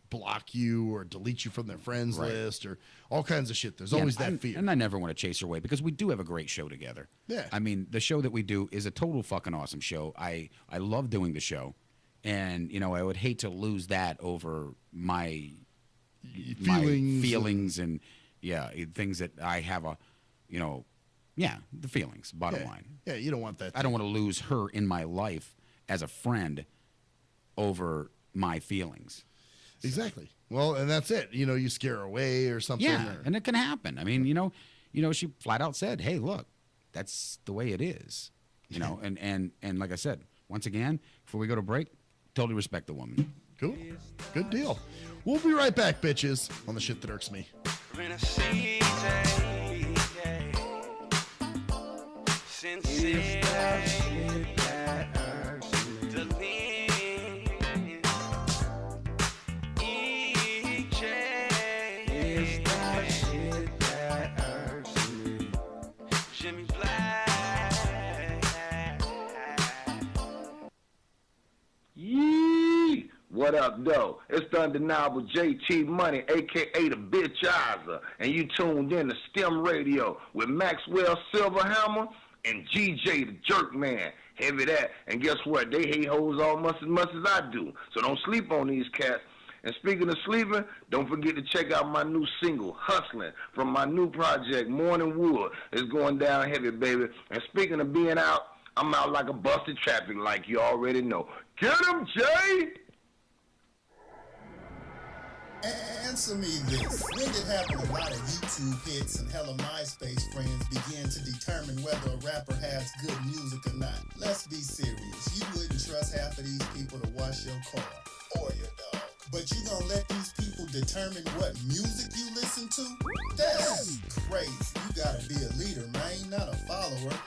block you or delete you from their friends list or all kinds of shit. There's always that fear. And I never want to chase her away, because we do have a great show together. Yeah. I mean, the show that we do is a total fucking awesome show. I love doing the show. And, I would hate to lose that over my feelings and things that I have the feelings, bottom line. Yeah, you don't want that. I don't want to lose her in my life as a friend over my feelings. Exactly. Well, and that's it. You scare her away or something. Yeah, and it can happen. I mean, she flat out said, "Hey, look, that's the way it is." And like I said, once again, before we go to break, totally respect the woman. Cool. Good deal. We'll be right back, bitches, on the shit that irks me. What up, though? It's the undeniable JT Money, a.k.a. the Bitchizer, and you tuned in to STIM Radio with Maxwell Silverhammer and GJ the Jerk Man. Heavy that. And guess what? They hate hoes almost as much as I do. So don't sleep on these cats. And speaking of sleeping, don't forget to check out my new single, Hustling, from my new project, Morning Wood. It's going down heavy, baby. And speaking of being out, I'm out like a busted traffic like you already know. Get him, Jay! Answer me this. When did having a lot of YouTube hits and hella MySpace friends begin to determine whether a rapper has good music or not? Let's be serious. You wouldn't trust half of these people to wash your car or your dog. But you gonna let these people determine what music you listen to? That's crazy. You gotta be a leader, man, not a follower.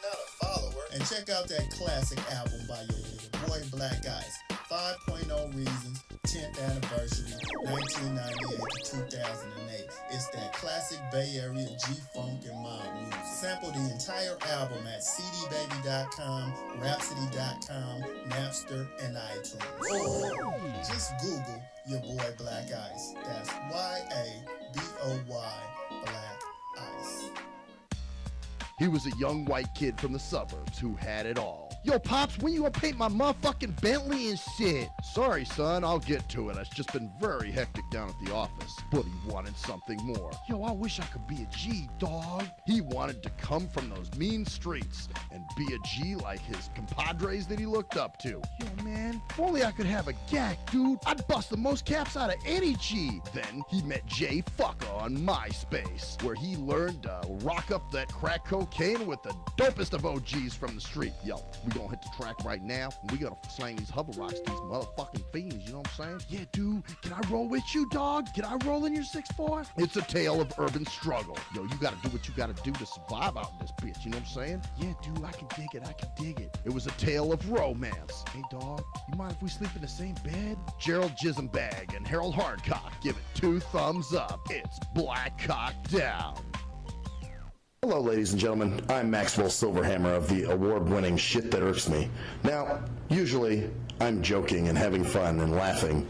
And check out that classic album by your boy Black Ice, 5.0 Reasons, 10th anniversary, 1998 to 2008. It's that classic Bay Area G-Funk and mob music. Sample the entire album at cdbaby.com, rhapsody.com, Napster, and iTunes. Or just Google your boy Black Ice. That's Y-A-B-O-Y, Black Ice. He was a young white kid from the suburbs who had it all. Yo, Pops, when you gonna paint my motherfucking Bentley and shit? Sorry, son, I'll get to it. It's just been very hectic down at the office. But he wanted something more. Yo, I wish I could be a G, dog. He wanted to come from those mean streets and be a G like his compadres that he looked up to. Yo, man, if only I could have a gack, dude. I'd bust the most caps out of any G. Then he met Jay Fucker on MySpace, where he learned to rock up that crack cocaine with the dopest of OGs from the street. Yo, we gonna hit the track right now, and we gotta slang these hover rocks to these motherfucking fiends, you know what I'm saying? Yeah, dude, can I roll with you, dog? Can I roll in your 6'4"? It's a tale of urban struggle. Yo, you gotta do what you gotta do to survive out in this bitch, you know what I'm saying? Yeah, dude, I can dig it. It was a tale of romance. Hey, dog, you mind if we sleep in the same bed? Gerald Jisenbag and Harold Hardcock give it 2 thumbs up. It's Black Cock Down. Hello, ladies and gentlemen. I'm Maxwell Silverhammer of the award-winning Shit That Irks Me. Now, usually, I'm joking and having fun and laughing,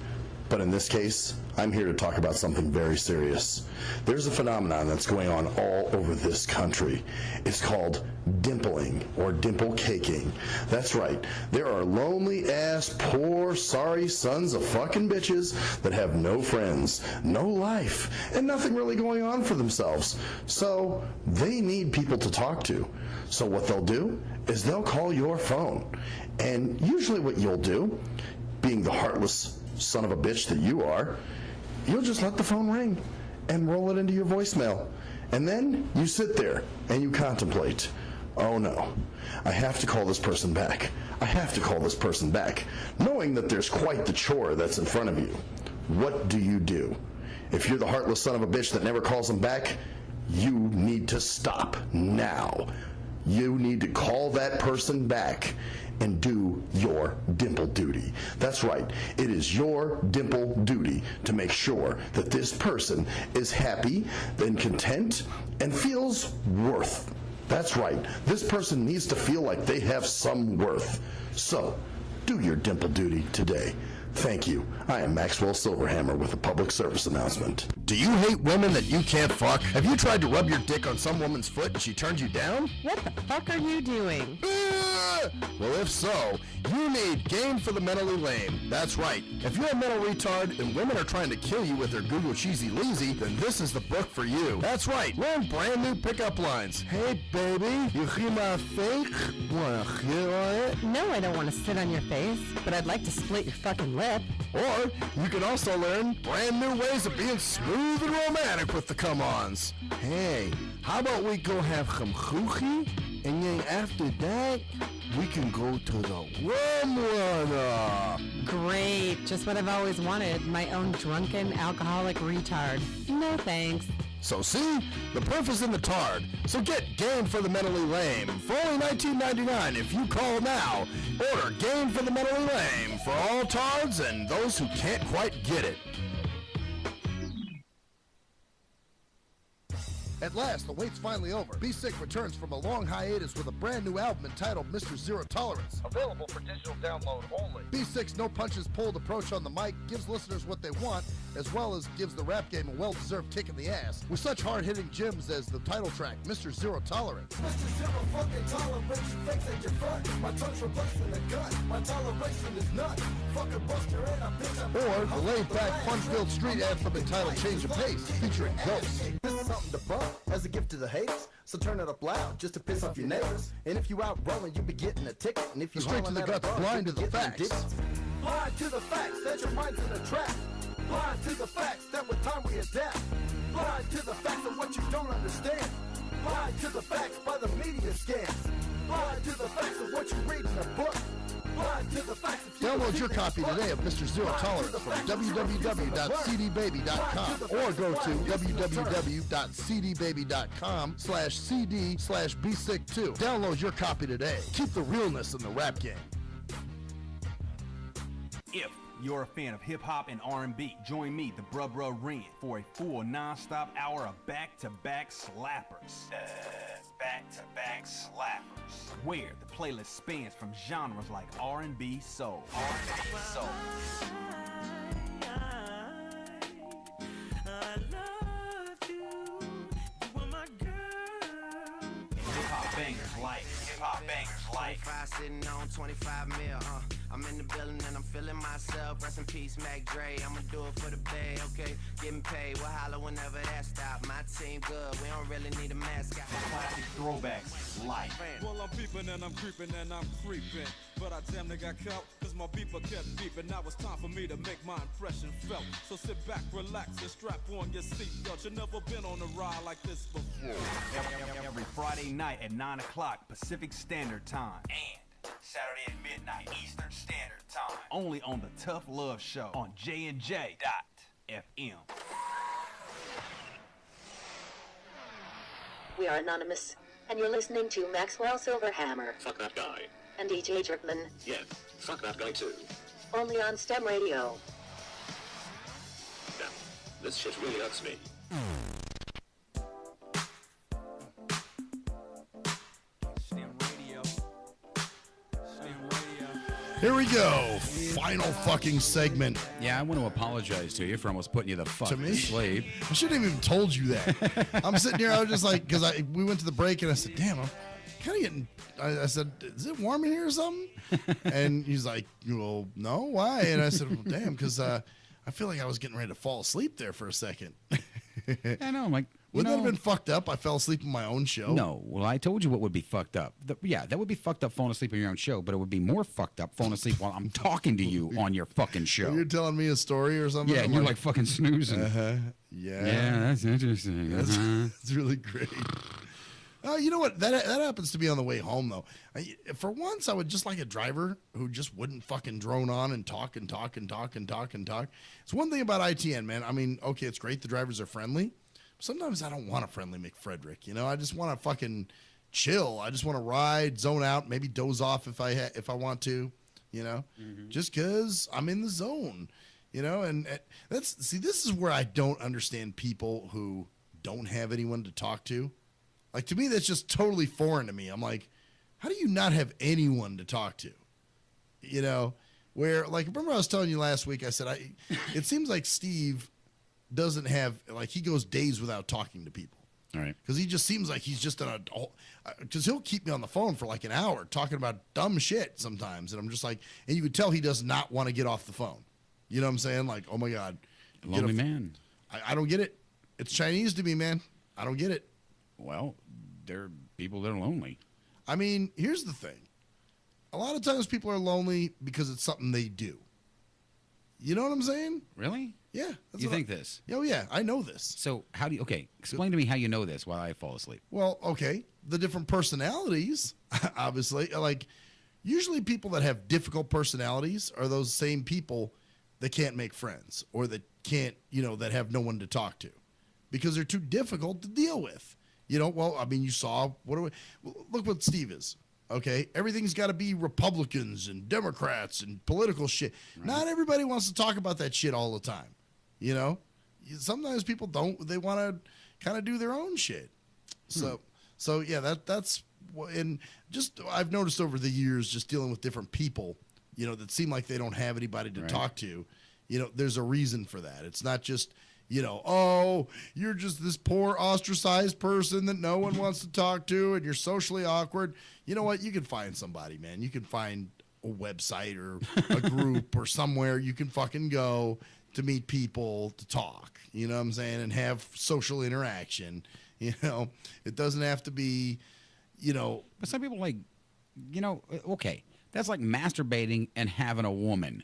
but in this case, I'm here to talk about something very serious. There's a phenomenon that's going on all over this country. It's called dimpling or dimple caking. That's right. There are lonely-ass, poor, sorry sons of fucking bitches that have no friends, no life, and nothing really going on for themselves. So they need people to talk to. So what they'll do is they'll call your phone. And usually what you'll do, being the heartless son of a bitch that you are, you'll just let the phone ring and roll it into your voicemail. And then you sit there and you contemplate, oh no, I have to call this person back. I have to call this person back, knowing that there's quite the chore that's in front of you. What do you do? If you're the heartless son of a bitch that never calls them back, you need to stop now. You need to call that person back and do your dimple duty. That's right. It is your dimple duty to make sure that this person is happy and content and feels worth. That's right. This person needs to feel like they have some worth. So, do your dimple duty today. Thank you. I am Maxwell Silverhammer with a public service announcement. Do you hate women that you can't fuck? Have you tried to rub your dick on some woman's foot and she turned you down? What the fuck are you doing? Well, if so, you need Game for the Mentally Lame. That's right. If you're a mental retard and women are trying to kill you with their Google Cheesy Leasy, then this is the book for you. That's right. Learn brand new pickup lines. Hey, baby, you hear my fake? Wanna hit on it? No, I don't want to sit on your face, but I'd like to split your fucking lip. Or you can also learn brand new ways of being smooth and romantic with the come-ons. Hey, how about we go have some choochie, and then after that, we can go to the rum runner. Great, just what I've always wanted. My own drunken alcoholic retard. No thanks. So see, the proof is in the tard. So get Game for the Mentally Lame for only $19.99 if you call now. Order Game for the Mentally Lame for all tards and those who can't quite get it. At last, the wait's finally over. Be Sick returns from a long hiatus with a brand new album entitled Mr. Zero Tolerance. Available for digital download only. Be Sick's no punches pulled approach on the mic gives listeners what they want, as well as gives the rap game a well-deserved kick in the ass, with such hard-hitting gems as the title track, Mr. Zero Tolerance. Mr. Zero fucking tolerance, you fakes at your front. My tongue's replacing the gun. My toleration is none. Fuck a buster and a bitch. Or the laid-back, fun-filled street anthem entitled Change of Pace, featuring Ghost. This is something to bump as a gift to the haters. So turn it up loud just to piss off your neighbors. And if you out rolling, you be getting a ticket. And if you Straight to the guts, blind to the facts. Blind to the facts that your mind's in a trap. Blind to the facts that with time we adapt. Blind to the facts of what you don't understand. Blind to the facts by the media scams. Blind to the facts of what you read in a book. Blind to the facts of Download your copy today of Mr. Zero Tolerance from www.cdbaby.com or go to www.cdbaby.com/cd/bsick2. Download your copy today. Keep the realness in the rap game. If you're a fan of hip-hop and R&B, join me, the Brubra Ren, for a full non-stop hour of back-to-back slappers. Back-to-back slappers. Where the playlist spans from genres like R&B, soul. R&B, soul. Hip-hop bangers like. Hip-hop bangers like. 25 sitting on 25 mil, I'm in the building and I'm feeling myself. Rest in peace, Mac Dre. I'ma do it for the bay, okay? Getting paid, we'll holler whenever that stop. My team good, we don't really need a mascot. Classic throwbacks like. Well, I'm peeping and I'm creeping and I'm creeping. But I damn near got caught, cause my beeper kept beeping. Now it's time for me to make my impression felt. So sit back, relax, and strap on your seatbelt. You've never been on a ride like this before. Every Friday night at 9 o'clock Pacific Standard Time. And Saturday at midnight Eastern Standard Time. Only on the Tough Love Show on JNJ.FM. We are anonymous, and you're listening to Maxwell Silverhammer Fuck that guy. and DJ Jerkman, Yeah, fuck that guy too. only on STEM Radio. Now, this shit really hurts me. STIM Radio. STIM Radio. Here we go. Final fucking segment. Yeah, I want to apologize to you for almost putting you the fuck To me? to sleep. I shouldn't have even told you that. I'm sitting here, I was just like, because we went to the break and I said, damn, I'm kind of getting, I said, is it warm in here or something? And he's like, well, no, why? And I said, well, damn, because I feel like I was getting ready to fall asleep there for a second. I know, I'm like, Wouldn't that have been fucked up? I fell asleep in my own show. No. Well, I told you what would be fucked up. Yeah, that would be fucked up falling asleep on your own show, but it would be more fucked up falling asleep while I'm talking to you on your fucking show. You're telling me a story or something? Yeah, and you're like fucking snoozing. Yeah. Yeah, that's interesting. That's really great. Oh, you know what? That happens to me on the way home, though. For once, I would just like a driver who just wouldn't fucking drone on and talk and talk and talk and talk and talk. It's one thing about ITN, man. I mean, okay, it's great the drivers are friendly. Sometimes I don't want a friendly McFrederick, you know? I just want to fucking chill. I just want to ride, zone out, maybe doze off if I want to, you know? Just because I'm in the zone, you know? And this is where I don't understand people who don't have anyone to talk to. Like, to me, that's just totally foreign to me. I'm like, how do you not have anyone to talk to? You know? Where, like, remember I was telling you last week, I said, it seems like Steve doesn't have, like, he goes days without talking to people. All right. Because he just seems like he's just an adult. Because he'll keep me on the phone for like an hour talking about dumb shit sometimes. And I'm just like, and you could tell he does not want to get off the phone. You know what I'm saying? Like, oh my God. Lonely man. I don't get it. It's Chinese to me, man. I don't get it. Well, they're people that are lonely. I mean, here's the thing. A lot of times people are lonely because it's something they do. You know what I'm saying? Really? Yeah. You think this? Oh, yeah. I know this. So how do you, explain to me how you know this while I fall asleep. Well, okay. The different personalities, obviously. Like, usually people that have difficult personalities are those same people that can't make friends or that can't, that have no one to talk to because they're too difficult to deal with. Well, I mean, you saw, look what Steve is. Okay, everything's got to be Republicans and Democrats and political shit. Right. Not everybody wants to talk about that shit all the time. Sometimes people don't. They want to kind of do their own shit. So yeah, that's and just I've noticed over the years, just dealing with different people, that seem like they don't have anybody to talk to. There's a reason for that. It's not just. Oh, you're just this poor ostracized person that no one wants to talk to and you're socially awkward. You know what? You can find somebody, man. You can find a website or a group or somewhere you can fucking go to meet people to talk, you know what I'm saying, and have social interaction. It doesn't have to be, But some people okay, that's like masturbating and having a woman.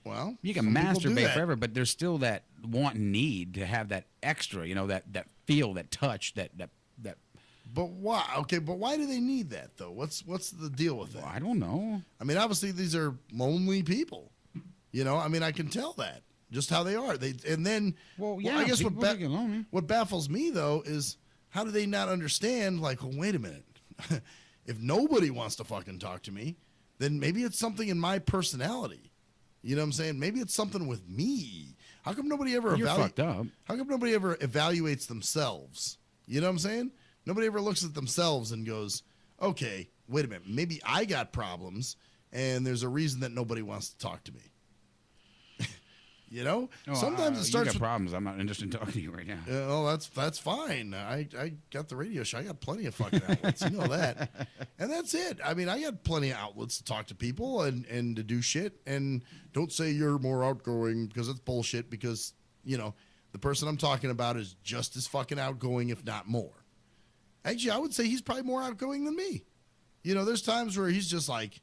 Well, you can masturbate forever, but there's still that want and need to have that extra, that feel, that touch, that. But why? Okay, but why do they need that though? What's the deal with that? I don't know. I mean, obviously these are lonely people. I mean, I can tell that just how they are. I guess what baffles me though is how do they not understand? Like, well, wait a minute. If nobody wants to fucking talk to me, then maybe it's something in my personality. You know what I'm saying? Maybe it's something with me. How come nobody ever fucked up. How come nobody ever evaluates themselves? You know what I'm saying? Nobody ever looks at themselves and goes, okay, wait a minute. Maybe I got problems and there's a reason that nobody wants to talk to me. Sometimes it starts you got problems. I'm not interested in talking to you right now. Well, that's fine. I got the radio show. I got plenty of fucking outlets. You know that. And that's it. I mean, I got plenty of outlets to talk to people and to do shit. And don't say you're more outgoing because it's bullshit because, the person I'm talking about is just as fucking outgoing, if not more. Actually, I would say he's probably more outgoing than me. There's times where he's just like,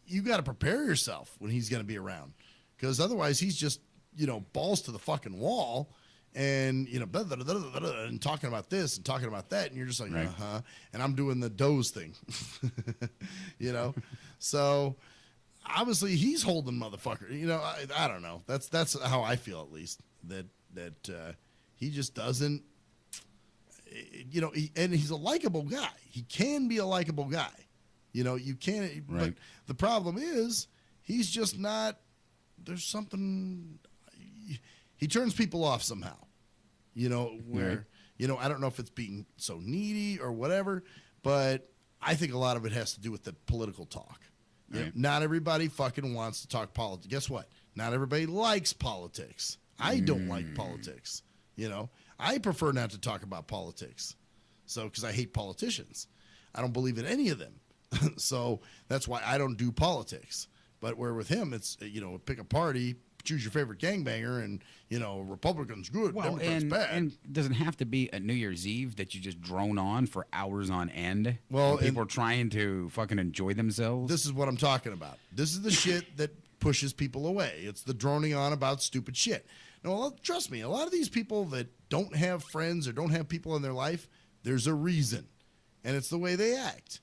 you got to prepare yourself when he's going to be around. Because otherwise he's just, balls to the fucking wall and, blah, blah, blah, blah, blah, and talking about this and talking about that. And you're just like, right. Uh-huh. And I'm doing the doze thing, So obviously he's holding motherfucker. I don't know. That's how I feel, at least, that he just doesn't, and he's a likable guy. He can be a likable guy. You can't, right. But the problem is he's just not, there's something, he turns people off somehow, where, right. I don't know if it's being so needy or whatever, but I think a lot of it has to do with the political talk. Right. Not everybody fucking wants to talk politics. Guess what? Not everybody likes politics. I don't like politics. I prefer not to talk about politics. So, because I hate politicians. I don't believe in any of them. So that's why I don't do politics. But where with him, it's, pick a party, choose your favorite gangbanger, and Republicans good, Democrats bad. And doesn't have to be a New Year's Eve that you just drone on for hours on end. Well, people are trying to fucking enjoy themselves. This is what I'm talking about. This is the shit that pushes people away. It's the droning on about stupid shit. Now, trust me, a lot of these people that don't have friends or don't have people in their life, there's a reason, and it's the way they act.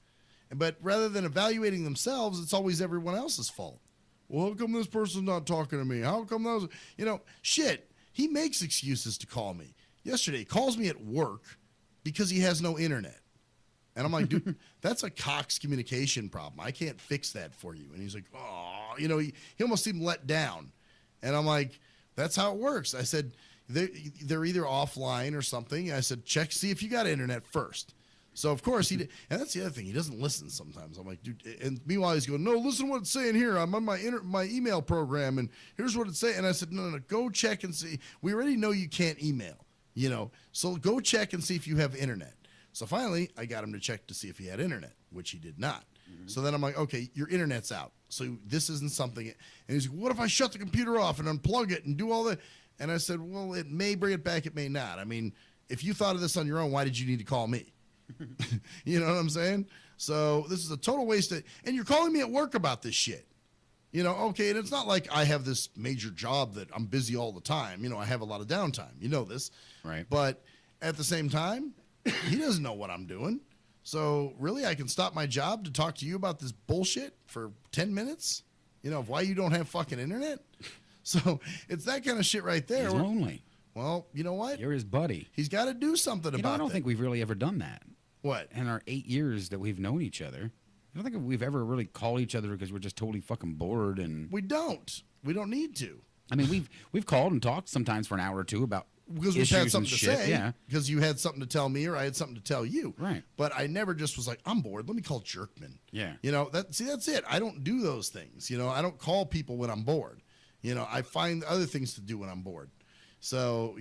But rather than evaluating themselves, it's always everyone else's fault. Well, how come this person's not talking to me? How come those, shit. He makes excuses to call me. Yesterday, he calls me at work because he has no internet. And I'm like, dude, that's a Cox communication problem. I can't fix that for you. And he's like, oh, he almost seemed let down. And I'm like, that's how it works. I said, they're either offline or something. I said, see if you got internet first. So, of course, he did. And that's the other thing. He doesn't listen sometimes. I'm like, dude. And meanwhile, he's going, no, listen to what it's saying here. I'm on my email program, and here's what it's saying. And I said, no, go check and see. We already know you can't email, So go check and see if you have internet. So finally, I got him to check to see if he had internet, which he did not. Mm-hmm. So then I'm like, okay, your internet's out. So this isn't something. And he's like, what if I shut the computer off and unplug it and do all that? And I said, well, it may bring it back. It may not. I mean, if you thought of this on your own, why did you need to call me? You know what I'm saying? So this is a total waste of, and you're calling me at work about this shit. Okay, and it's not like I have this major job that I'm busy all the time. I have a lot of downtime. You know this. Right. But at the same time, he doesn't know what I'm doing. So really, I can stop my job to talk to you about this bullshit for 10 minutes? Of why you don't have fucking internet? So it's that kind of shit right there. He's lonely. Well, you know what? You're his buddy. He's got to do something about it. I don't think we've really ever done that. What? In our 8 years that we've known each other, I don't think we've ever really called each other because we're just totally fucking bored. And we don't. We don't need to. I mean, we've called and talked sometimes for an hour or two about because we've had something to say. Yeah. Because you had something to tell me or I had something to tell you. Right. But I never just was like, I'm bored. Let me call Jerkman. Yeah. That's it. I don't do those things. I don't call people when I'm bored. I find other things to do when I'm bored. So,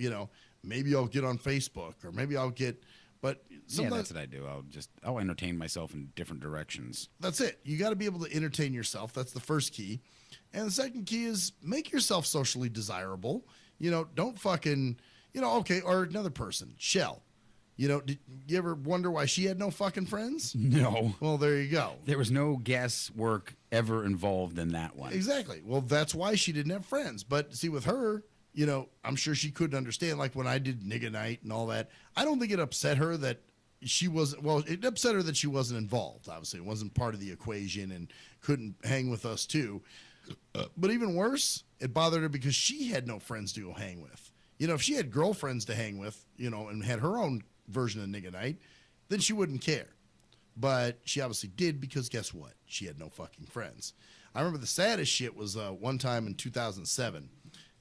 maybe I'll get on Facebook or maybe I'll get, but sometimes. Yeah, that's what I do. I'll entertain myself in different directions. That's it. You got to be able to entertain yourself. That's the first key. And the second key is make yourself socially desirable. Don't fucking, okay. Or another person, Shell. Did you ever wonder why she had no fucking friends? No. Well, there you go. There was no guesswork ever involved in that one. Exactly. Well, that's why she didn't have friends. But see, with her, I'm sure she couldn't understand. Like when I did Nigga Night and all that, I don't think it upset her that she wasn't. Well, it upset her that she wasn't involved. Obviously, it wasn't part of the equation and couldn't hang with us too. But even worse, it bothered her because she had no friends to go hang with. If she had girlfriends to hang with, and had her own version of Nigga Night, then she wouldn't care. But she obviously did because guess what? She had no fucking friends. I remember the saddest shit was one time in 2007,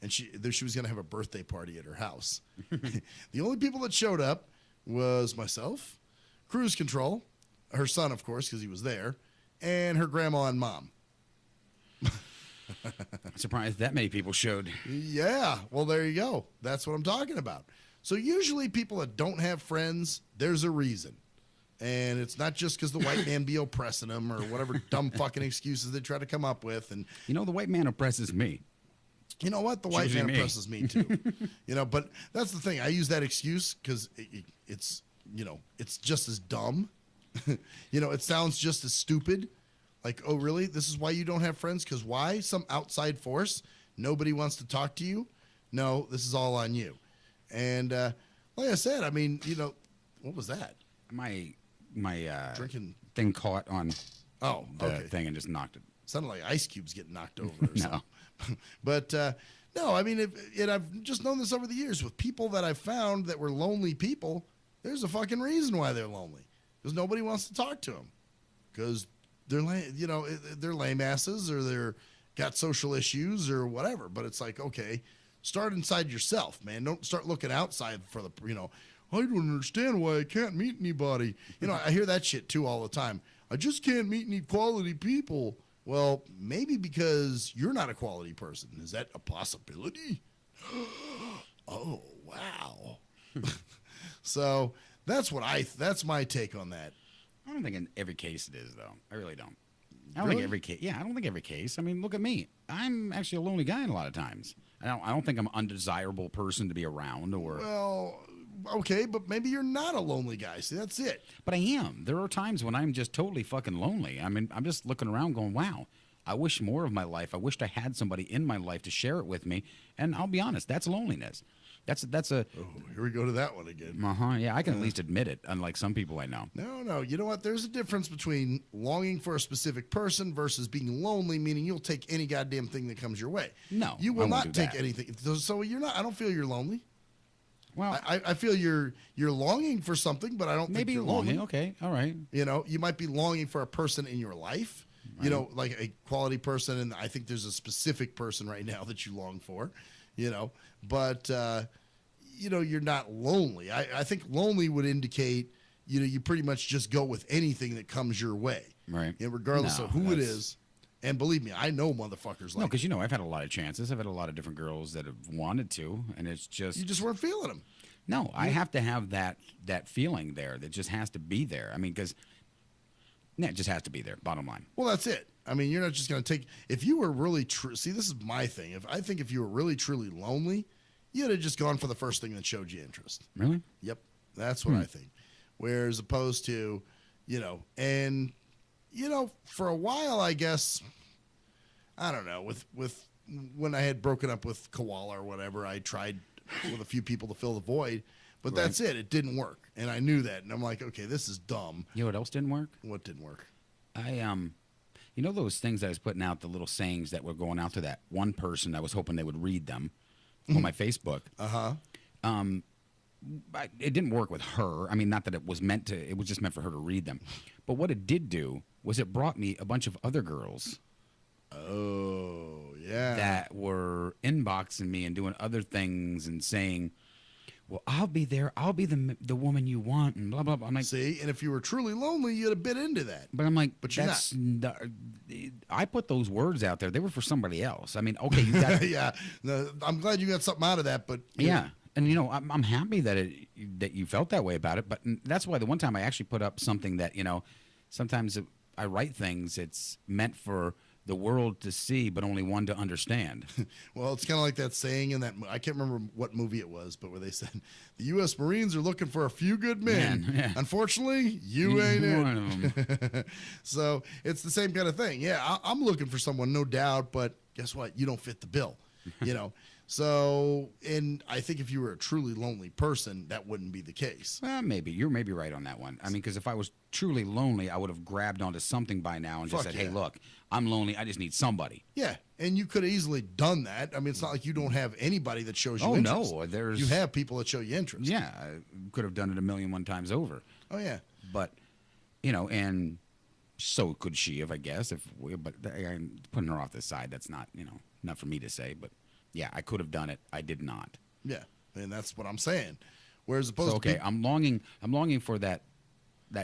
and she was going to have a birthday party at her house. The only people that showed up was myself, Cruise Control, her son, of course, because he was there, and her grandma and mom. Surprised that many people showed. Yeah, well, there you go. That's what I'm talking about. So usually people that don't have friends, there's a reason. And it's not just because the white man be oppressing them or whatever dumb fucking excuses they try to come up with. And the white man oppresses me. You know what? The white man oppresses me too. But that's the thing. I use that excuse because it's just as dumb. It sounds just as stupid. Like, oh, really? This is why you don't have friends? Because why? Some outside force? Nobody wants to talk to you? No, this is all on you. And like I said, I mean, what was that? My drinking thing caught on the thing and just knocked it. Sounded like ice cubes getting knocked over or something. But no, I mean, I've just known this over the years with people that I've found that were lonely people. There's a fucking reason why they're lonely because nobody wants to talk to them because they're they're lame asses or they're got social issues or whatever. But it's like, okay, start inside yourself, man. Don't start looking outside for the, I don't understand why I can't meet anybody. I hear that shit too all the time. I just can't meet any quality people. Well, maybe because you're not a quality person. Is that a possibility? Oh, wow. So that's my take on that. I don't think in every case it is, though. I really don't. I don't think every case. Yeah, I don't think every case. I mean, look at me. I'm actually a lonely guy a lot of times. I don't think I'm an undesirable person to be around. Or well, okay, but maybe you're not a lonely guy. See, that's it. But I am. There are times when I'm just totally fucking lonely. I mean, I'm just looking around going, wow, I wish more of my life. I wished I had somebody in my life to share it with me. And I'll be honest, that's loneliness. That's a. Oh, here we go to that one again. Yeah, I can at least admit it, unlike some people I know. No. You know what? There's a difference between longing for a specific person versus being lonely, meaning you'll take any goddamn thing that comes your way. No, you will not take that. anything. So you're not. I don't feel you're lonely. Well, I feel you're longing for something, but I don't maybe think you're longing. lonely. Okay, all right. You know, you might be longing for a person in your life. Right. You know, like a quality person, and I think there's a specific person right now that you long for. You know, but you know, you're not lonely. I think lonely would indicate, you know, you pretty much just go with anything that comes your way, right? And regardless of who it is. And believe me, I know motherfuckers like no, because you know I've had a lot of chances. I've had a lot of different girls that have wanted to, and it's just you just weren't feeling them. No, I have to have that feeling there. That just has to be there. I mean, because it just has to be there. Bottom line. Well, that's it. I mean, you're not just going to take if you were really true. See, this is my thing. If you were really truly lonely, you'd have just gone for the first thing that showed you interest. Really? Yep, that's what I think. Whereas opposed to, you know, and. You know, for a while, I guess, I don't know, with when I had broken up with Koala or whatever, I tried with a few people to fill the void, but that's it. It didn't work. And I knew that. And I'm like, okay, this is dumb. You know what else didn't work? What didn't work? You know those things I was putting out, the little sayings that were going out to that one person, I was hoping they would read them on my Facebook. It didn't work with her. I mean, not that it was meant to, it was just meant for her to read them. But what it did do was it brought me a bunch of other girls. Oh, yeah. That were inboxing me and doing other things and saying, well, I'll be there. I'll be the woman you want and blah, blah, blah. I'm like, see, and if you were truly lonely, you'd have bit into that. But I'm like, but you're not. I put those words out there. They were for somebody else. I mean, okay, you got yeah. No, I'm glad you got something out of that, but yeah. And, you know, I'm happy that you felt that way about it. But that's why the one time I actually put up something that, you know, sometimes I write things, it's meant for the world to see, but only one to understand. Well, it's kind of like that saying in that, I can't remember what movie it was, but where they said, the U.S. Marines are looking for a few good men. Yeah. Unfortunately, you ain't one of them. So it's the same kind of thing. Yeah, I'm looking for someone, no doubt, but guess what? You don't fit the bill, you know. So, and I think if you were a truly lonely person, that wouldn't be the case. Well, maybe. You're maybe right on that one. I mean, because if I was truly lonely, I would have grabbed onto something by now and just said, hey, look, I'm lonely. I just need somebody. Yeah, and you could have easily done that. I mean, it's not like you don't have anybody that shows you interest. Oh, no. You have people that show you interest. Yeah, I could have done it 1,000,001 times over. Oh, yeah. But, you know, and so could she, if I guess. But I'm putting her off the side. That's not, you know, not for me to say, but. Yeah, I could have done it. I did not. Yeah, and that's what I'm saying. Whereas opposed to I'm longing for that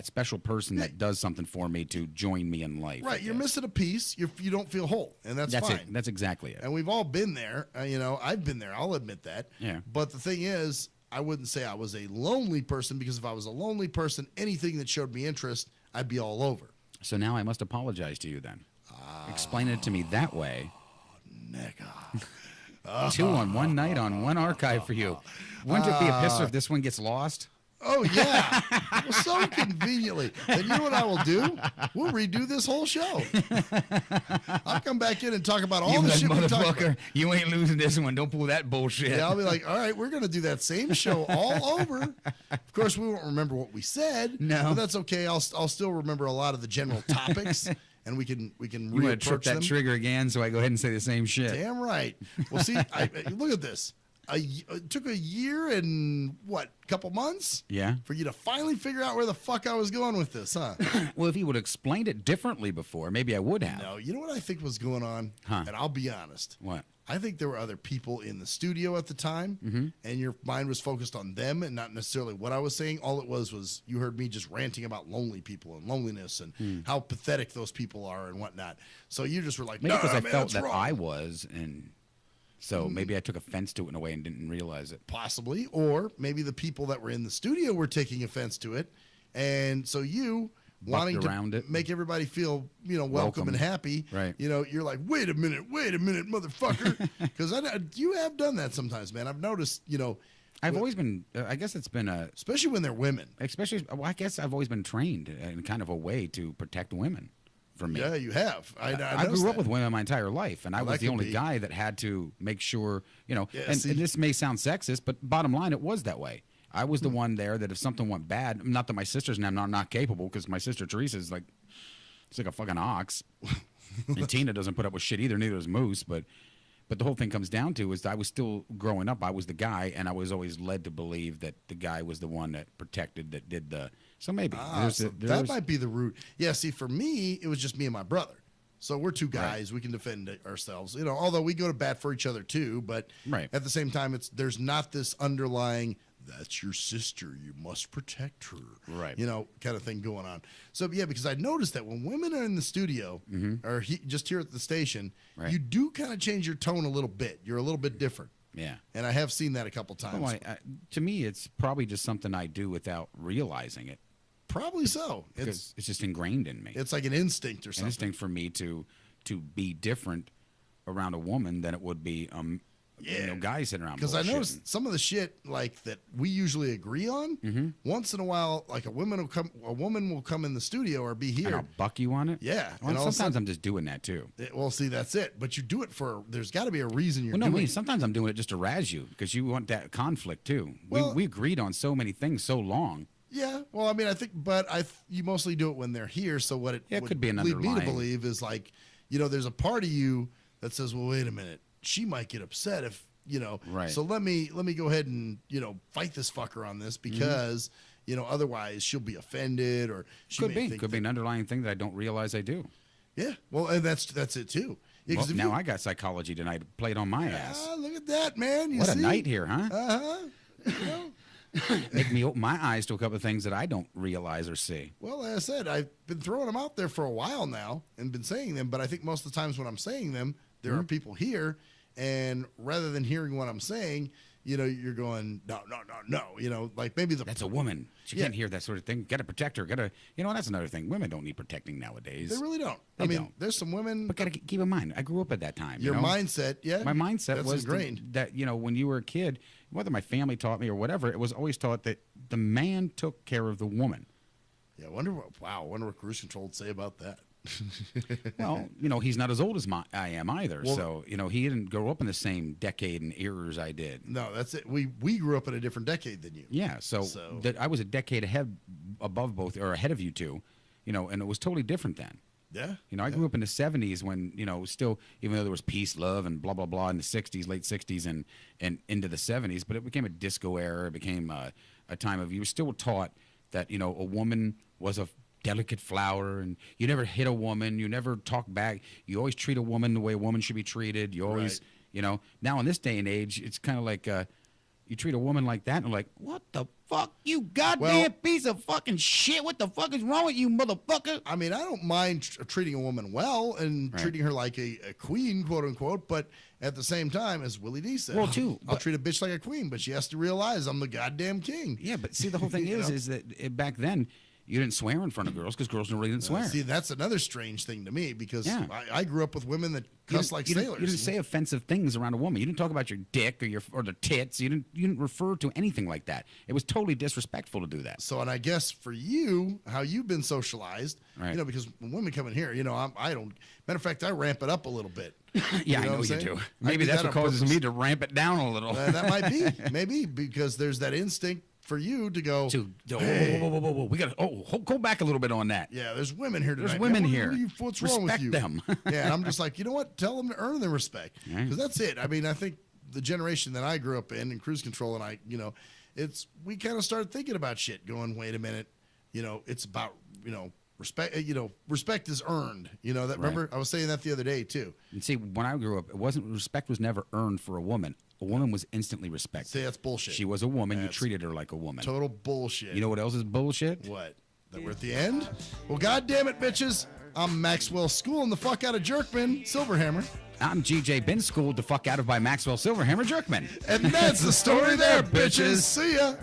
special person that does something for me to join me in life. Right, you're missing a piece. You don't feel whole, and that's fine. It. That's exactly it. And we've all been there. You know, I've been there. I'll admit that. Yeah. But the thing is, I wouldn't say I was a lonely person, because if I was a lonely person, anything that showed me interest, I'd be all over. So now I must apologize to you then. Explain it to me that way. Nigga. 2 on one night on one archive for you. Wouldn't it be a pisser if this one gets lost? Oh, yeah. Well, so conveniently. And you know what I will do? We'll redo this whole show. I'll come back in and talk about all the shit we talked about. You ain't losing this one. Don't pull that bullshit. Yeah, I'll be like, all right, we're going to do that same show all over. Of course, we won't remember what we said. No. But that's okay. I'll still remember a lot of the general topics. And we can you want to trip that trigger again, so I go ahead and say the same shit. Damn right. Well, see, look at this. It took a year and couple months? Yeah. For you to finally figure out where the fuck I was going with this, huh? Well, if you would have explained it differently before, maybe I would have. No, you know what I think was going on? Huh. And I'll be honest. What? I think there were other people in the studio at the time, and your mind was focused on them and not necessarily what I was saying. All it was you heard me just ranting about lonely people and loneliness and how pathetic those people are and whatnot. So you just were like, maybe because I man, felt that wrong. I was, and so maybe I took offense to it in a way and didn't realize it. Possibly, or maybe the people that were in the studio were taking offense to it, and so you wanting around to it. make everybody feel, welcome and happy. Right. You're like, wait a minute, motherfucker. Because you have done that sometimes, man. I've noticed, I've always been, I guess it's been especially when they're women. I guess I've always been trained in kind of a way to protect women. For me. Yeah, you have. I grew up with women my entire life, and I was the only guy that had to make sure, and this may sound sexist, but bottom line, it was that way. I was the one there that if something went bad, not that my sisters and I'm not capable, because my sister Teresa is it's like a fucking ox. And Tina doesn't put up with shit either, neither does Moose, but the whole thing comes down to is I was still growing up. I was the guy, and I was always led to believe that the guy was the one that protected, that did the. So maybe that might be the root. Yeah. See, for me, it was just me and my brother. So we're two guys. Right. We can defend ourselves. Although we go to bat for each other too, but at the same time, there's not this underlying. That's your sister. You must protect her. Right. Kind of thing going on. So, yeah, because I noticed that when women are in the studio or just here at the station, you do kind of change your tone a little bit. You're a little bit different. Yeah. And I have seen that a couple times. Well, to me, it's probably just something I do without realizing it. Probably so. It's just ingrained in me. It's like an instinct or something. An instinct for me to be different around a woman than it would be guys sitting around. Because I noticed some of the shit that we usually agree on. Once in a while, like a woman will come in the studio or be here. And I'll buck you on it. Yeah. Well, and sometimes I'm just doing that too. Well, see, that's it. But you do it there's got to be a reason you're doing it. Sometimes I'm doing it just to razz you because you want that conflict too. Well, we agreed on so many things so long. Yeah. Well, I mean, I think, you mostly do it when they're here. So what it could be an lead me to underlying. believe is there's a part of you that says, well, wait a minute, she might get upset if. Right. So let me go ahead and fight this fucker on this because otherwise she'll be offended or she could be an underlying thing that I don't realize I do. Yeah, well, and that's it too. Yeah, now I got psychology tonight played on my ass. Look at that, man! What a night here, huh? Uh-huh. Make me open my eyes to a couple of things that I don't realize or see. Well, like I said, I've been throwing them out there for a while now and been saying them, but I think most of the times when I'm saying them, there are people here. And rather than hearing what I'm saying, you're going, no. Like maybe that's a woman. She can't hear that sort of thing. Got to protect her. That's another thing. Women don't need protecting nowadays. They really don't. They don't. There's some women. But got to keep in mind, I grew up at that time. Your mindset, yeah. My mindset was ingrained. That when you were a kid, whether my family taught me or whatever, it was always taught that the man took care of the woman. Yeah, I wonder what Cruise Control would say about that. Well, he's not as old as I am either. Well, so, he didn't grow up in the same decade and era as I did. No, that's it. We grew up in a different decade than you. Yeah, so that I was a decade ahead of you two, and it was totally different then. Yeah. I grew up in the 70s when, still, even though there was peace, love, and blah, blah, blah in the 60s, late 60s and into the 70s, but it became a disco era. It became a time of, you were still taught that, a woman was a delicate flower, and you never hit a woman, you never talk back, you always treat a woman the way a woman should be treated. You always, now in this day and age, it's kind of like you treat a woman like that, and like, what the fuck, you goddamn piece of fucking shit, what the fuck is wrong with you, motherfucker? I mean, I don't mind treating a woman well and treating her like a queen, quote unquote, but at the same time, as Willie D said, I'll treat a bitch like a queen, but she has to realize I'm the goddamn king. Yeah, but see, the whole thing is that back then, you didn't swear in front of girls because girls really didn't swear. See, that's another strange thing to me because I grew up with women that cuss like sailors. You didn't say offensive things around a woman. You didn't talk about your dick or the tits. You didn't refer to anything like that. It was totally disrespectful to do that. So, and I guess for you, how you've been socialized, because when women come in here, I don't. Matter of fact, I ramp it up a little bit. Yeah, I know you do. Maybe that's what causes me to ramp it down a little. That might be, maybe because there's that instinct for you to go, hey. Whoa. We got to go back a little bit on that. Yeah, there's women here tonight. There's women here. What's wrong with you? Respect them. Yeah, and I'm just like, you know what? Tell them to earn their respect. Because that's it. I mean, I think the generation that I grew up in Cruise Control and I, we kind of started thinking about shit going, wait a minute, it's about, respect, respect is earned. Remember, I was saying that the other day too. And see, when I grew up, respect was never earned for a woman. A woman was instantly respected. See, that's bullshit. She was a woman. You treated her like a woman. Total bullshit. You know what else is bullshit? What? That we're at the end? Well, goddamn it, bitches. I'm Maxwell schooling the fuck out of Jerkman, Silverhammer. I'm GJ, been schooled the fuck out of by Maxwell Silverhammer Jerkman. And that's the story there, bitches. See ya.